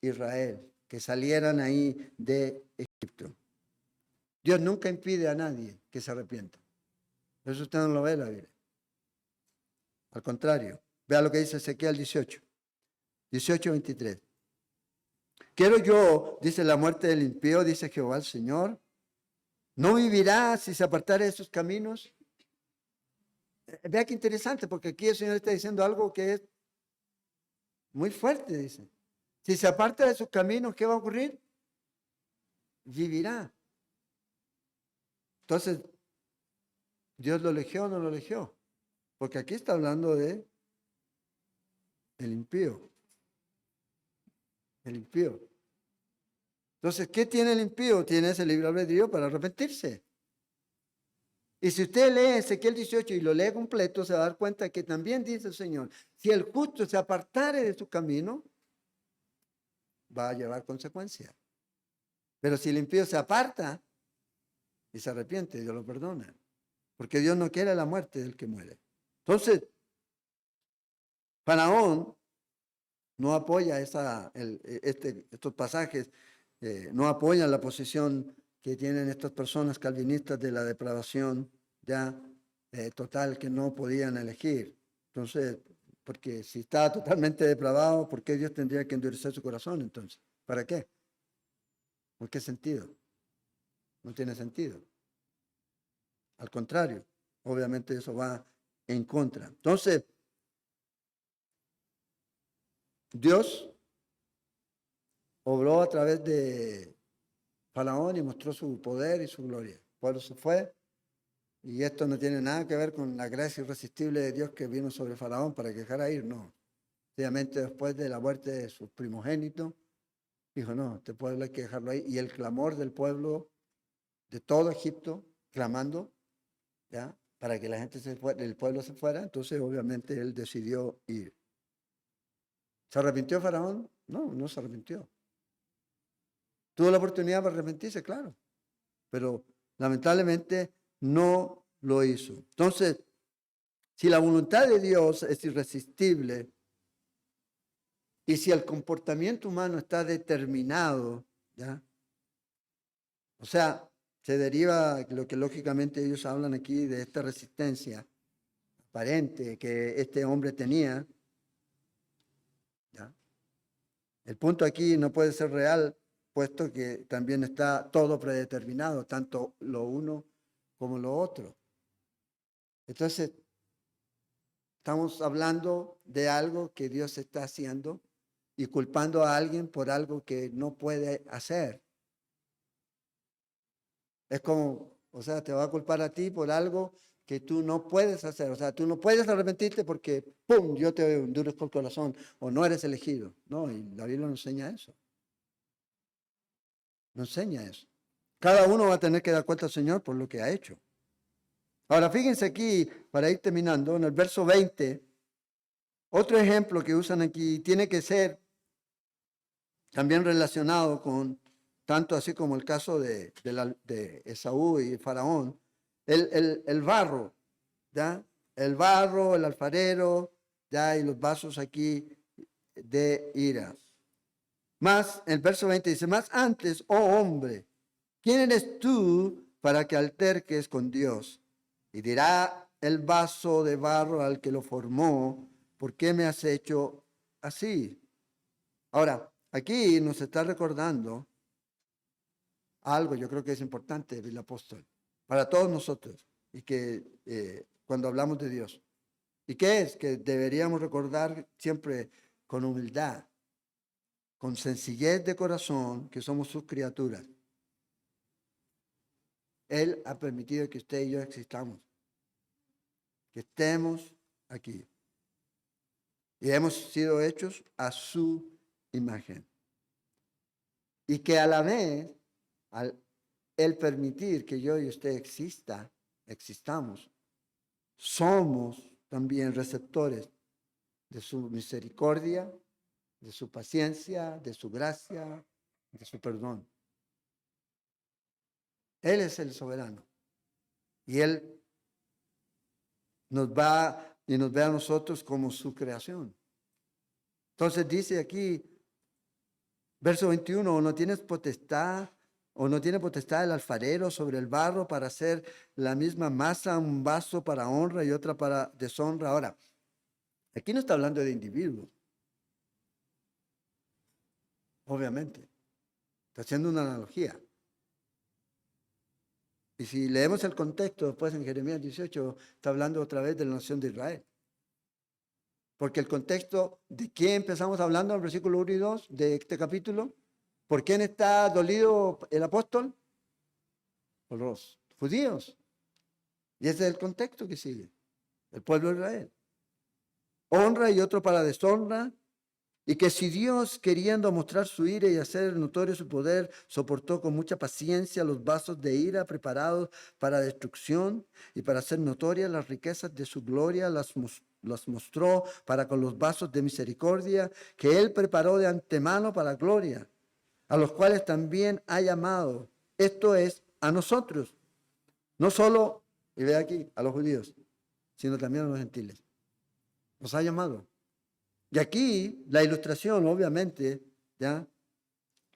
Israel, que salieran ahí de Egipto. Dios nunca impide a nadie que se arrepienta. Eso usted no lo ve en la Biblia. Al contrario, vea lo que dice Ezequiel 18:23. Quiero yo, dice, la muerte del impío, dice Jehová el Señor, no vivirá si se apartare de sus caminos. Vea qué interesante, porque aquí el Señor está diciendo algo que es muy fuerte, dice. Si se aparta de sus caminos, ¿qué va a ocurrir? Vivirá. Entonces, ¿Dios lo eligió o no lo eligió? Porque aquí está hablando de el impío. El impío. Entonces, ¿qué tiene el impío? Tiene ese libre albedrío para arrepentirse. Y si usted lee Ezequiel 18 y lo lee completo, se va a dar cuenta que también dice el Señor, si el justo se apartare de su camino, va a llevar consecuencias. Pero si el impío se aparta y se arrepiente, Dios lo perdona. Porque Dios no quiere la muerte del que muere. Entonces, Faraón no apoya estos pasajes, no apoyan la posición que tienen estas personas calvinistas de la depravación ya total, que no podían elegir. Entonces, porque si está totalmente depravado, ¿por qué Dios tendría que endurecer su corazón entonces? ¿Para qué? ¿Por qué sentido? No tiene sentido. Al contrario, obviamente eso va en contra. Entonces, Dios obró a través de Faraón y mostró su poder y su gloria. El pueblo se fue, y esto no tiene nada que ver con la gracia irresistible de Dios que vino sobre Faraón para que dejara ir, no. Obviamente después de la muerte de sus primogénitos, dijo, no, este pueblo hay que dejarlo ahí. Y el clamor del pueblo, de todo Egipto, clamando, ¿ya? Para que la gente el pueblo se fuera, entonces obviamente él decidió ir. ¿Se arrepintió Faraón? No, no se arrepintió. Tuvo la oportunidad para arrepentirse, claro, pero lamentablemente no lo hizo. Entonces, si la voluntad de Dios es irresistible y si el comportamiento humano está determinado, ¿ya? O sea, se deriva lo que lógicamente ellos hablan aquí de esta resistencia aparente que este hombre tenía, ¿ya? El punto aquí no puede ser real, puesto que también está todo predeterminado, tanto lo uno como lo otro. Entonces, estamos hablando de algo que Dios está haciendo y culpando a alguien por algo que no puede hacer. Es como, o sea, te va a culpar a ti por algo que tú no puedes hacer. O sea, tú no puedes arrepentirte porque, ¡pum!, yo te endurezco el corazón o no eres elegido. No, y la Biblia no enseña eso. No enseña eso. Cada uno va a tener que dar cuenta al Señor por lo que ha hecho. Ahora, fíjense aquí, para ir terminando, en el verso 20, otro ejemplo que usan aquí tiene que ser también relacionado con, tanto así como el caso de Esaú y Faraón, el barro, ¿ya? El barro, el alfarero, ¿ya? Y los vasos aquí de ira. Más, el verso 20 dice, más antes, oh hombre, ¿quién eres tú para que alterques con Dios? Y dirá el vaso de barro al que lo formó, ¿por qué me has hecho así? Ahora, aquí nos está recordando algo, yo creo que es importante el apóstol, para todos nosotros, y que cuando hablamos de Dios. ¿Y qué es? Que deberíamos recordar siempre con humildad, con sencillez de corazón, que somos sus criaturas. Él ha permitido que usted y yo existamos, que estemos aquí. Y hemos sido hechos a su imagen. Y que a la vez, al él permitir que yo y usted existamos, somos también receptores de su misericordia, de su paciencia, de su gracia, de su perdón. Él es el soberano. Y Él nos va y nos ve a nosotros como su creación. Entonces dice aquí, verso 21, no tienes potestad, o no tiene potestad el alfarero sobre el barro para hacer la misma masa, un vaso para honra y otra para deshonra. Ahora, aquí no está hablando de individuos, obviamente. Está haciendo una analogía. Y si leemos el contexto después en Jeremías 18, está hablando otra vez de la nación de Israel. Porque el contexto de quién empezamos hablando en el versículo 1 y 2 de este capítulo, ¿por quién está dolido el apóstol? Por los judíos. Y ese es el contexto que sigue, el pueblo de Israel. Honra y otro para deshonra. Y que si Dios, queriendo mostrar su ira y hacer notorio su poder, soportó con mucha paciencia los vasos de ira preparados para destrucción y para hacer notorias las riquezas de su gloria, las mostró para con los vasos de misericordia que Él preparó de antemano para gloria, a los cuales también ha llamado, esto es, a nosotros, no solo, y ve aquí, a los judíos, sino también a los gentiles. Nos ha llamado. Y aquí la ilustración, obviamente, ya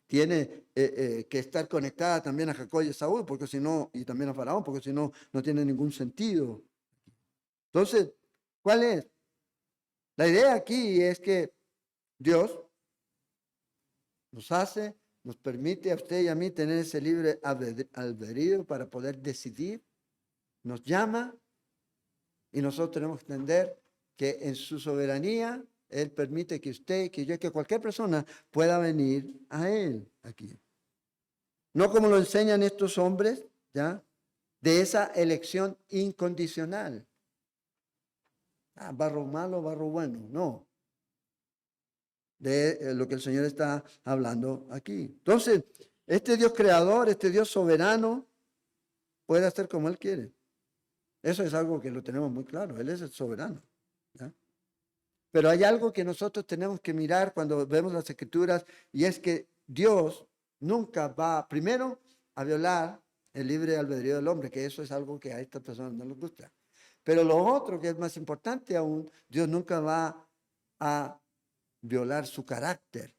tiene que estar conectada también a Jacob y a Saúl, porque si no, y también a Faraón, porque si no, no tiene ningún sentido. Entonces, ¿cuál es? La idea aquí es que Dios nos permite a usted y a mí tener ese libre albedrío para poder decidir, nos llama y nosotros tenemos que entender que en su soberanía Él permite que usted, que yo, que cualquier persona pueda venir a Él aquí. No como lo enseñan estos hombres, ¿ya? De esa elección incondicional. Barro malo, barro bueno. No. De lo que el Señor está hablando aquí. Entonces, este Dios creador, este Dios soberano, puede hacer como Él quiere. Eso es algo que lo tenemos muy claro. Él es el soberano. ¿Ya? Pero hay algo que nosotros tenemos que mirar cuando vemos las Escrituras, y es que Dios nunca va, primero, a violar el libre albedrío del hombre, que eso es algo que a estas personas no les gusta. Pero lo otro, que es más importante aún, Dios nunca va a violar su carácter,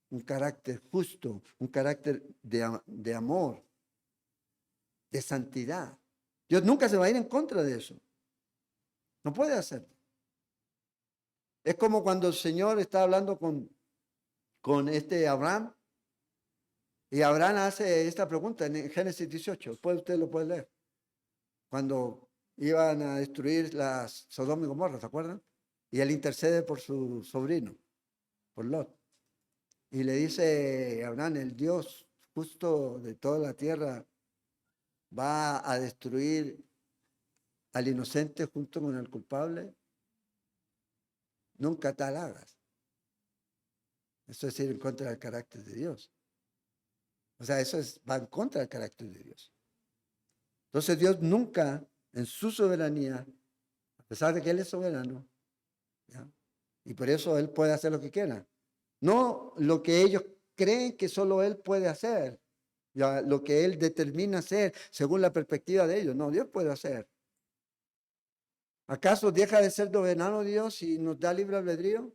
un carácter justo, un carácter de amor, de santidad. Dios nunca se va a ir en contra de eso. No puede hacerlo. Es como cuando el Señor está hablando con este Abraham, y Abraham hace esta pregunta en Génesis 18, después usted lo puede leer, cuando iban a destruir las Sodoma y Gomorra, ¿se acuerdan? Y él intercede por su sobrino, por Lot, y le dice a Abraham, el Dios justo de toda la tierra va a destruir al inocente junto con el culpable. Nunca tal hagas. Eso es ir en contra del carácter de Dios. O sea, va en contra del carácter de Dios. Entonces Dios nunca, en su soberanía, a pesar de que Él es soberano, ¿ya? Y por eso Él puede hacer lo que quiera. No lo que ellos creen que solo Él puede hacer, ¿ya? Lo que Él determina hacer según la perspectiva de ellos. No, Dios puede hacer. ¿Acaso deja de ser soberano Dios y nos da libre albedrío?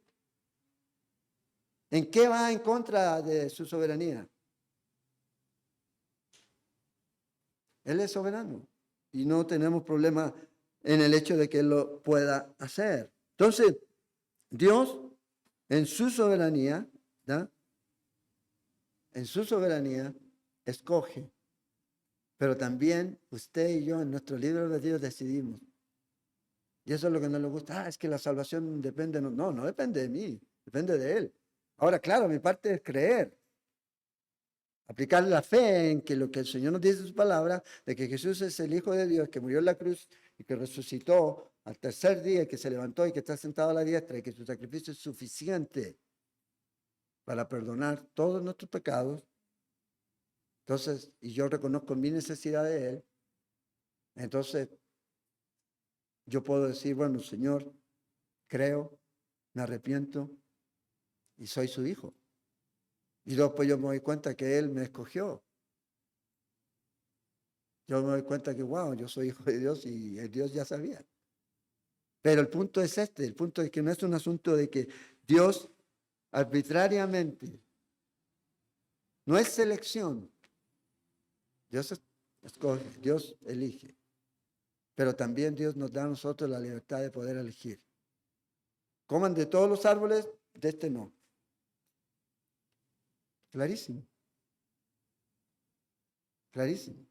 ¿En qué va en contra de su soberanía? Él es soberano y no tenemos problema en el hecho de que Él lo pueda hacer. Entonces, Dios, en su soberanía, ¿ya? En su soberanía, escoge. Pero también usted y yo en nuestro libro de Dios decidimos. Y eso es lo que no le gusta. Es que la salvación depende. No, no depende de mí, depende de Él. Ahora, claro, mi parte es creer. Aplicar la fe en que lo que el Señor nos dice en su palabra, de que Jesús es el Hijo de Dios, que murió en la cruz y que resucitó al tercer día, que se levantó y que está sentado a la diestra y que su sacrificio es suficiente para perdonar todos nuestros pecados. Entonces, y yo reconozco mi necesidad de Él, entonces yo puedo decir, bueno, Señor, creo, me arrepiento y soy su hijo. Y después yo me doy cuenta que Él me escogió. Yo me doy cuenta que, wow, yo soy hijo de Dios y el Dios ya sabía. Pero el punto es este, el punto es que no es un asunto de que Dios arbitrariamente, no es selección. Dios escoge, Dios elige. Pero también Dios nos da a nosotros la libertad de poder elegir. Coman de todos los árboles, de este no. Clarísimo. Clarísimo.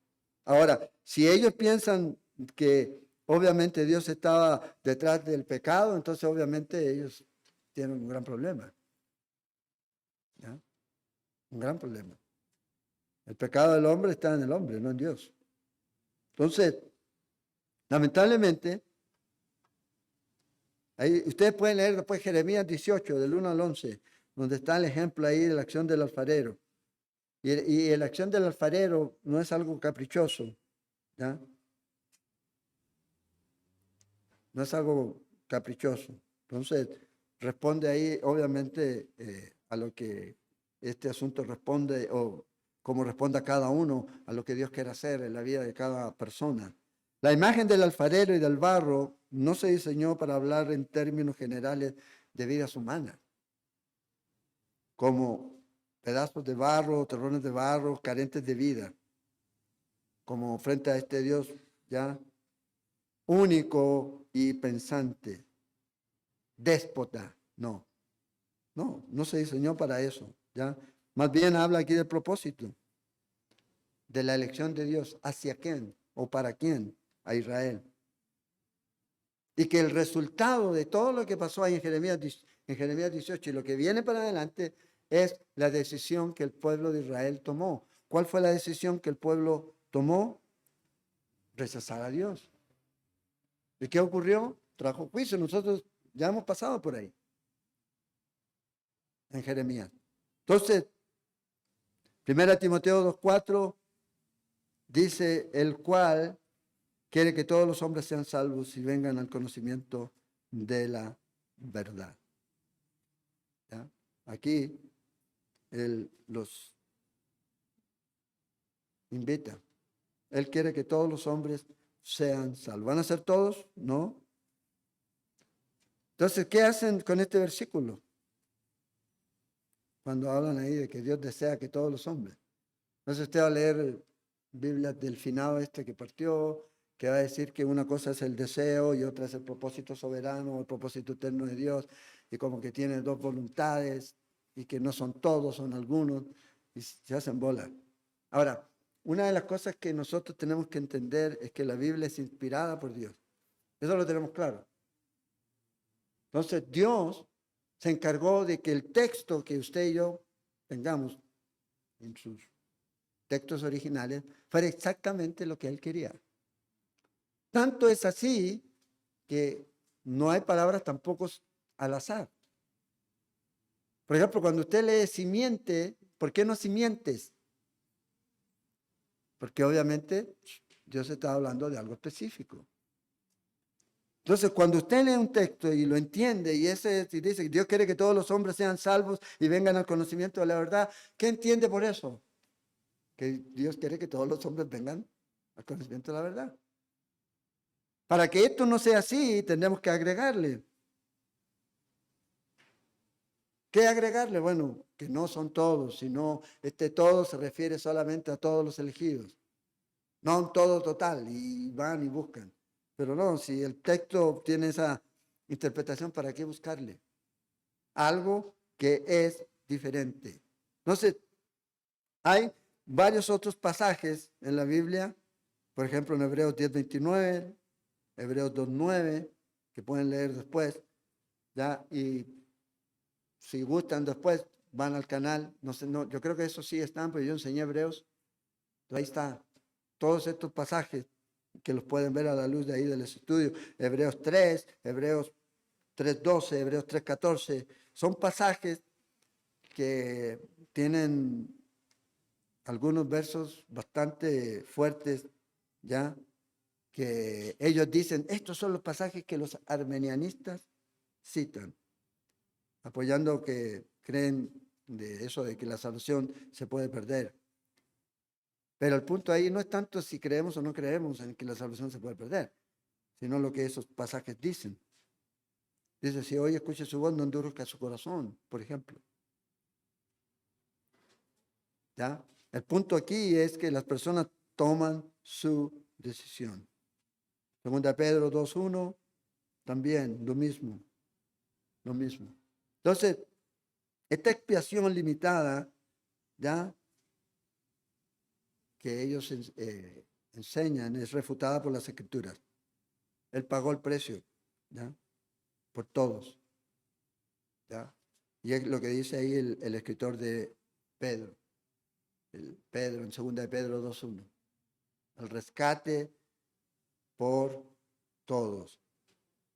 Ahora, si ellos piensan que obviamente Dios estaba detrás del pecado, entonces obviamente ellos tienen un gran problema. ¿Ya? Un gran problema. El pecado del hombre está en el hombre, no en Dios. Entonces, lamentablemente, ahí ustedes pueden leer después Jeremías 18, del 1 al 11, donde está el ejemplo ahí de la acción del alfarero. Y la acción del alfarero no es algo caprichoso, ¿ya? No es algo caprichoso. Entonces, responde ahí, obviamente, a lo que este asunto responde, o como responde a cada uno, a lo que Dios quiere hacer en la vida de cada persona. La imagen del alfarero y del barro no se diseñó para hablar en términos generales de vidas humanas, como pedazos de barro, terrones de barro, carentes de vida, como frente a este Dios ya único y pensante, déspota. No, no se diseñó para eso, ¿ya? Más bien habla aquí del propósito, de la elección de Dios. ¿Hacia quién o para quién? A Israel. Y que el resultado de todo lo que pasó ahí en Jeremías 18 y lo que viene para adelante es la decisión que el pueblo de Israel tomó. ¿Cuál fue la decisión que el pueblo tomó? Rechazar a Dios. ¿Y qué ocurrió? Trajo juicio. Nosotros ya hemos pasado por ahí, en Jeremías. Entonces, 1 Timoteo 2:4 dice, el cual quiere que todos los hombres sean salvos y vengan al conocimiento de la verdad. ¿Ya? Aquí Él los invita. Él quiere que todos los hombres sean salvos. ¿Van a ser todos? No. Entonces, ¿qué hacen con este versículo? Cuando hablan ahí de que Dios desea que todos los hombres. Entonces usted va a leer Biblia del finado este que partió, que va a decir que una cosa es el deseo y otra es el propósito soberano, el propósito eterno de Dios, y como que tiene dos voluntades y que no son todos, son algunos, y se hacen bola. Ahora, una de las cosas que nosotros tenemos que entender es que la Biblia es inspirada por Dios. Eso lo tenemos claro. Entonces, Dios se encargó de que el texto que usted y yo tengamos en sus textos originales fuera exactamente lo que él quería. Tanto es así que no hay palabras tampoco al azar. Por ejemplo, cuando usted lee simiente, ¿por qué no simientes? Porque obviamente Dios está hablando de algo específico. Entonces, cuando usted lee un texto y lo entiende y y dice que Dios quiere que todos los hombres sean salvos y vengan al conocimiento de la verdad, ¿qué entiende por eso? Que Dios quiere que todos los hombres vengan al conocimiento de la verdad. Para que esto no sea así, tendremos que agregarle. ¿Qué agregarle? Bueno, que no son todos, sino todo se refiere solamente a todos los elegidos. No a un todo total, y van y buscan. Pero no, si el texto tiene esa interpretación, ¿para qué buscarle? Algo que es diferente. Entonces, hay varios otros pasajes en la Biblia, por ejemplo en Hebreos 10:29, Hebreos 2:9, que pueden leer después, ¿ya? Y si gustan después, van al canal. No sé, no, yo creo que eso sí están, pero yo enseñé Hebreos. Ahí está. Todos estos pasajes que los pueden ver a la luz de ahí del estudio. Hebreos 3, Hebreos 3:12, Hebreos 3:14. Son pasajes que tienen algunos versos bastante fuertes, ¿ya? Que ellos dicen, estos son los pasajes que los armenianistas citan, apoyando que creen de eso de que la salvación se puede perder. Pero el punto ahí no es tanto si creemos o no creemos en que la salvación se puede perder, sino lo que esos pasajes dicen. Dice, si hoy escucha su voz, no endurezca su corazón, por ejemplo. ¿Ya? El punto aquí es que las personas toman su decisión. Segunda Pedro 2:1, también lo mismo, lo mismo. Entonces, esta expiación limitada, ¿ya? Que ellos enseñan es refutada por las Escrituras. Él pagó el precio, ¿ya? Por todos, ¿ya? Y es lo que dice ahí el escritor de Pedro, Pedro en segunda de Pedro 2:1. El rescate por todos.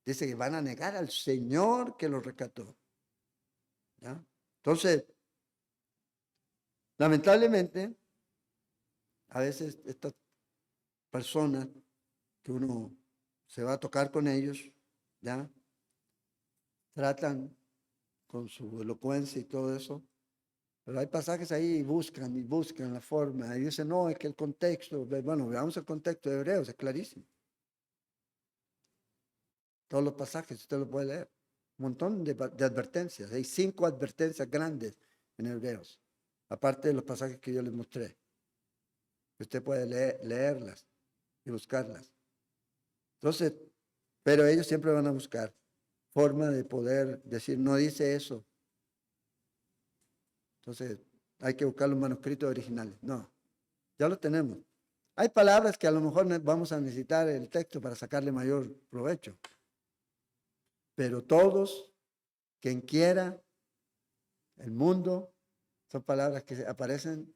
Dice que van a negar al Señor que los rescató, ¿ya? Entonces, lamentablemente, a veces estas personas que uno se va a tocar con ellos, ¿ya? Tratan con su elocuencia y todo eso, pero hay pasajes ahí y buscan la forma, y dicen, no, es que el contexto, bueno, veamos el contexto de Hebreos, es clarísimo. Todos los pasajes, usted lo puede leer. Un montón de advertencias, hay 5 advertencias grandes en Hebreos, aparte de los pasajes que yo les mostré. Usted puede leerlas y buscarlas. Entonces, pero ellos siempre van a buscar forma de poder decir, no dice eso. Entonces, hay que buscar los manuscritos originales. No, ya lo tenemos. Hay palabras que a lo mejor vamos a necesitar el texto para sacarle mayor provecho. Pero todos, quien quiera, el mundo, son palabras que aparecen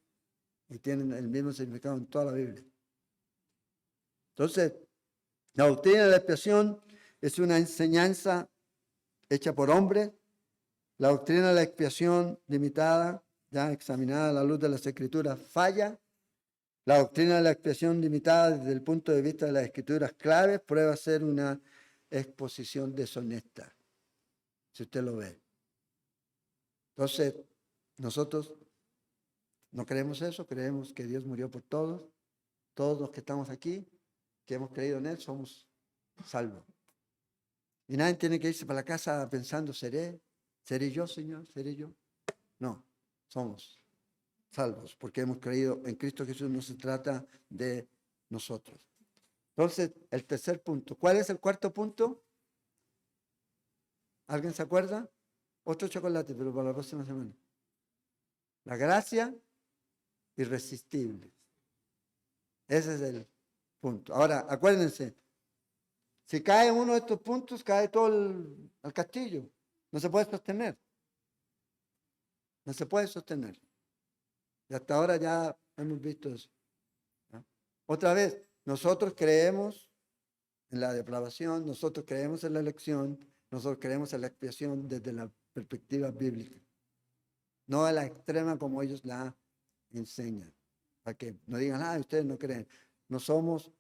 y tienen el mismo significado en toda la Biblia. Entonces, la doctrina de la expiación es una enseñanza hecha por hombres. La doctrina de la expiación limitada, ya examinada a la luz de las Escrituras, falla. La doctrina de la expiación limitada desde el punto de vista de las Escrituras claves prueba ser una exposición deshonesta, si usted lo ve. Entonces, nosotros no creemos eso, creemos que Dios murió por todos. Todos los que estamos aquí, que hemos creído en Él, somos salvos. Y nadie tiene que irse para la casa pensando, ¿seré yo, Señor? ¿Seré yo? No, somos salvos porque hemos creído en Cristo Jesús. No se trata de nosotros. Entonces, el tercer punto. ¿Cuál es el cuarto punto? ¿Alguien se acuerda? Otro chocolate, pero para la próxima semana. La gracia irresistible. Ese es el punto. Ahora, acuérdense, si cae uno de estos puntos, cae todo el castillo. No se puede sostener. No se puede sostener. Y hasta ahora ya hemos visto eso, ¿no? Otra vez, nosotros creemos en la depravación, nosotros creemos en la elección, nosotros creemos en la expiación desde la perspectiva bíblica, no a la extrema como ellos la enseñan, para que no digan, ustedes no creen. No somos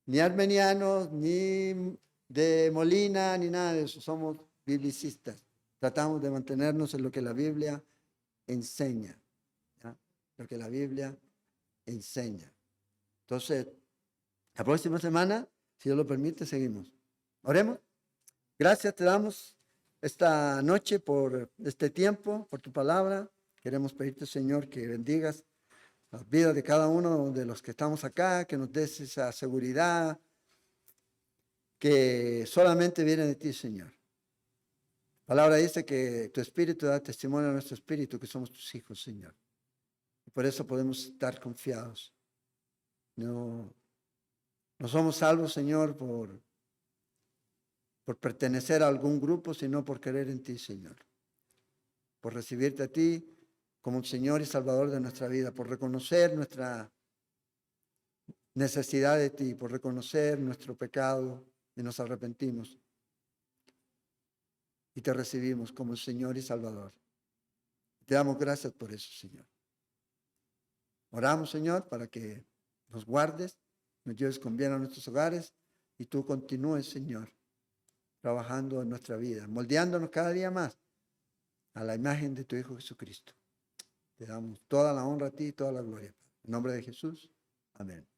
ni armenianos, ni de Molina, ni nada de eso, somos biblicistas. Tratamos de mantenernos en lo que la Biblia enseña, ¿ya? Lo que la Biblia enseña. Entonces, la próxima semana, si Dios lo permite, seguimos. Oremos. Gracias te damos esta noche por este tiempo, por tu palabra. Queremos pedirte, Señor, que bendigas las vidas de cada uno de los que estamos acá, que nos des esa seguridad, que solamente viene de ti, Señor. La palabra dice que tu espíritu da testimonio a nuestro espíritu que somos tus hijos, Señor. Y por eso podemos estar confiados. No, no somos salvos, Señor, por pertenecer a algún grupo, sino por creer en ti, Señor. Por recibirte a ti como Señor y Salvador de nuestra vida, por reconocer nuestra necesidad de ti, por reconocer nuestro pecado y nos arrepentimos. Y te recibimos como Señor y Salvador. Te damos gracias por eso, Señor. Oramos, Señor, para que nos guardes, nos lleves con bien a nuestros hogares y tú continúes, Señor, trabajando en nuestra vida, moldeándonos cada día más a la imagen de tu Hijo Jesucristo. Te damos toda la honra a ti y toda la gloria. En nombre de Jesús. Amén.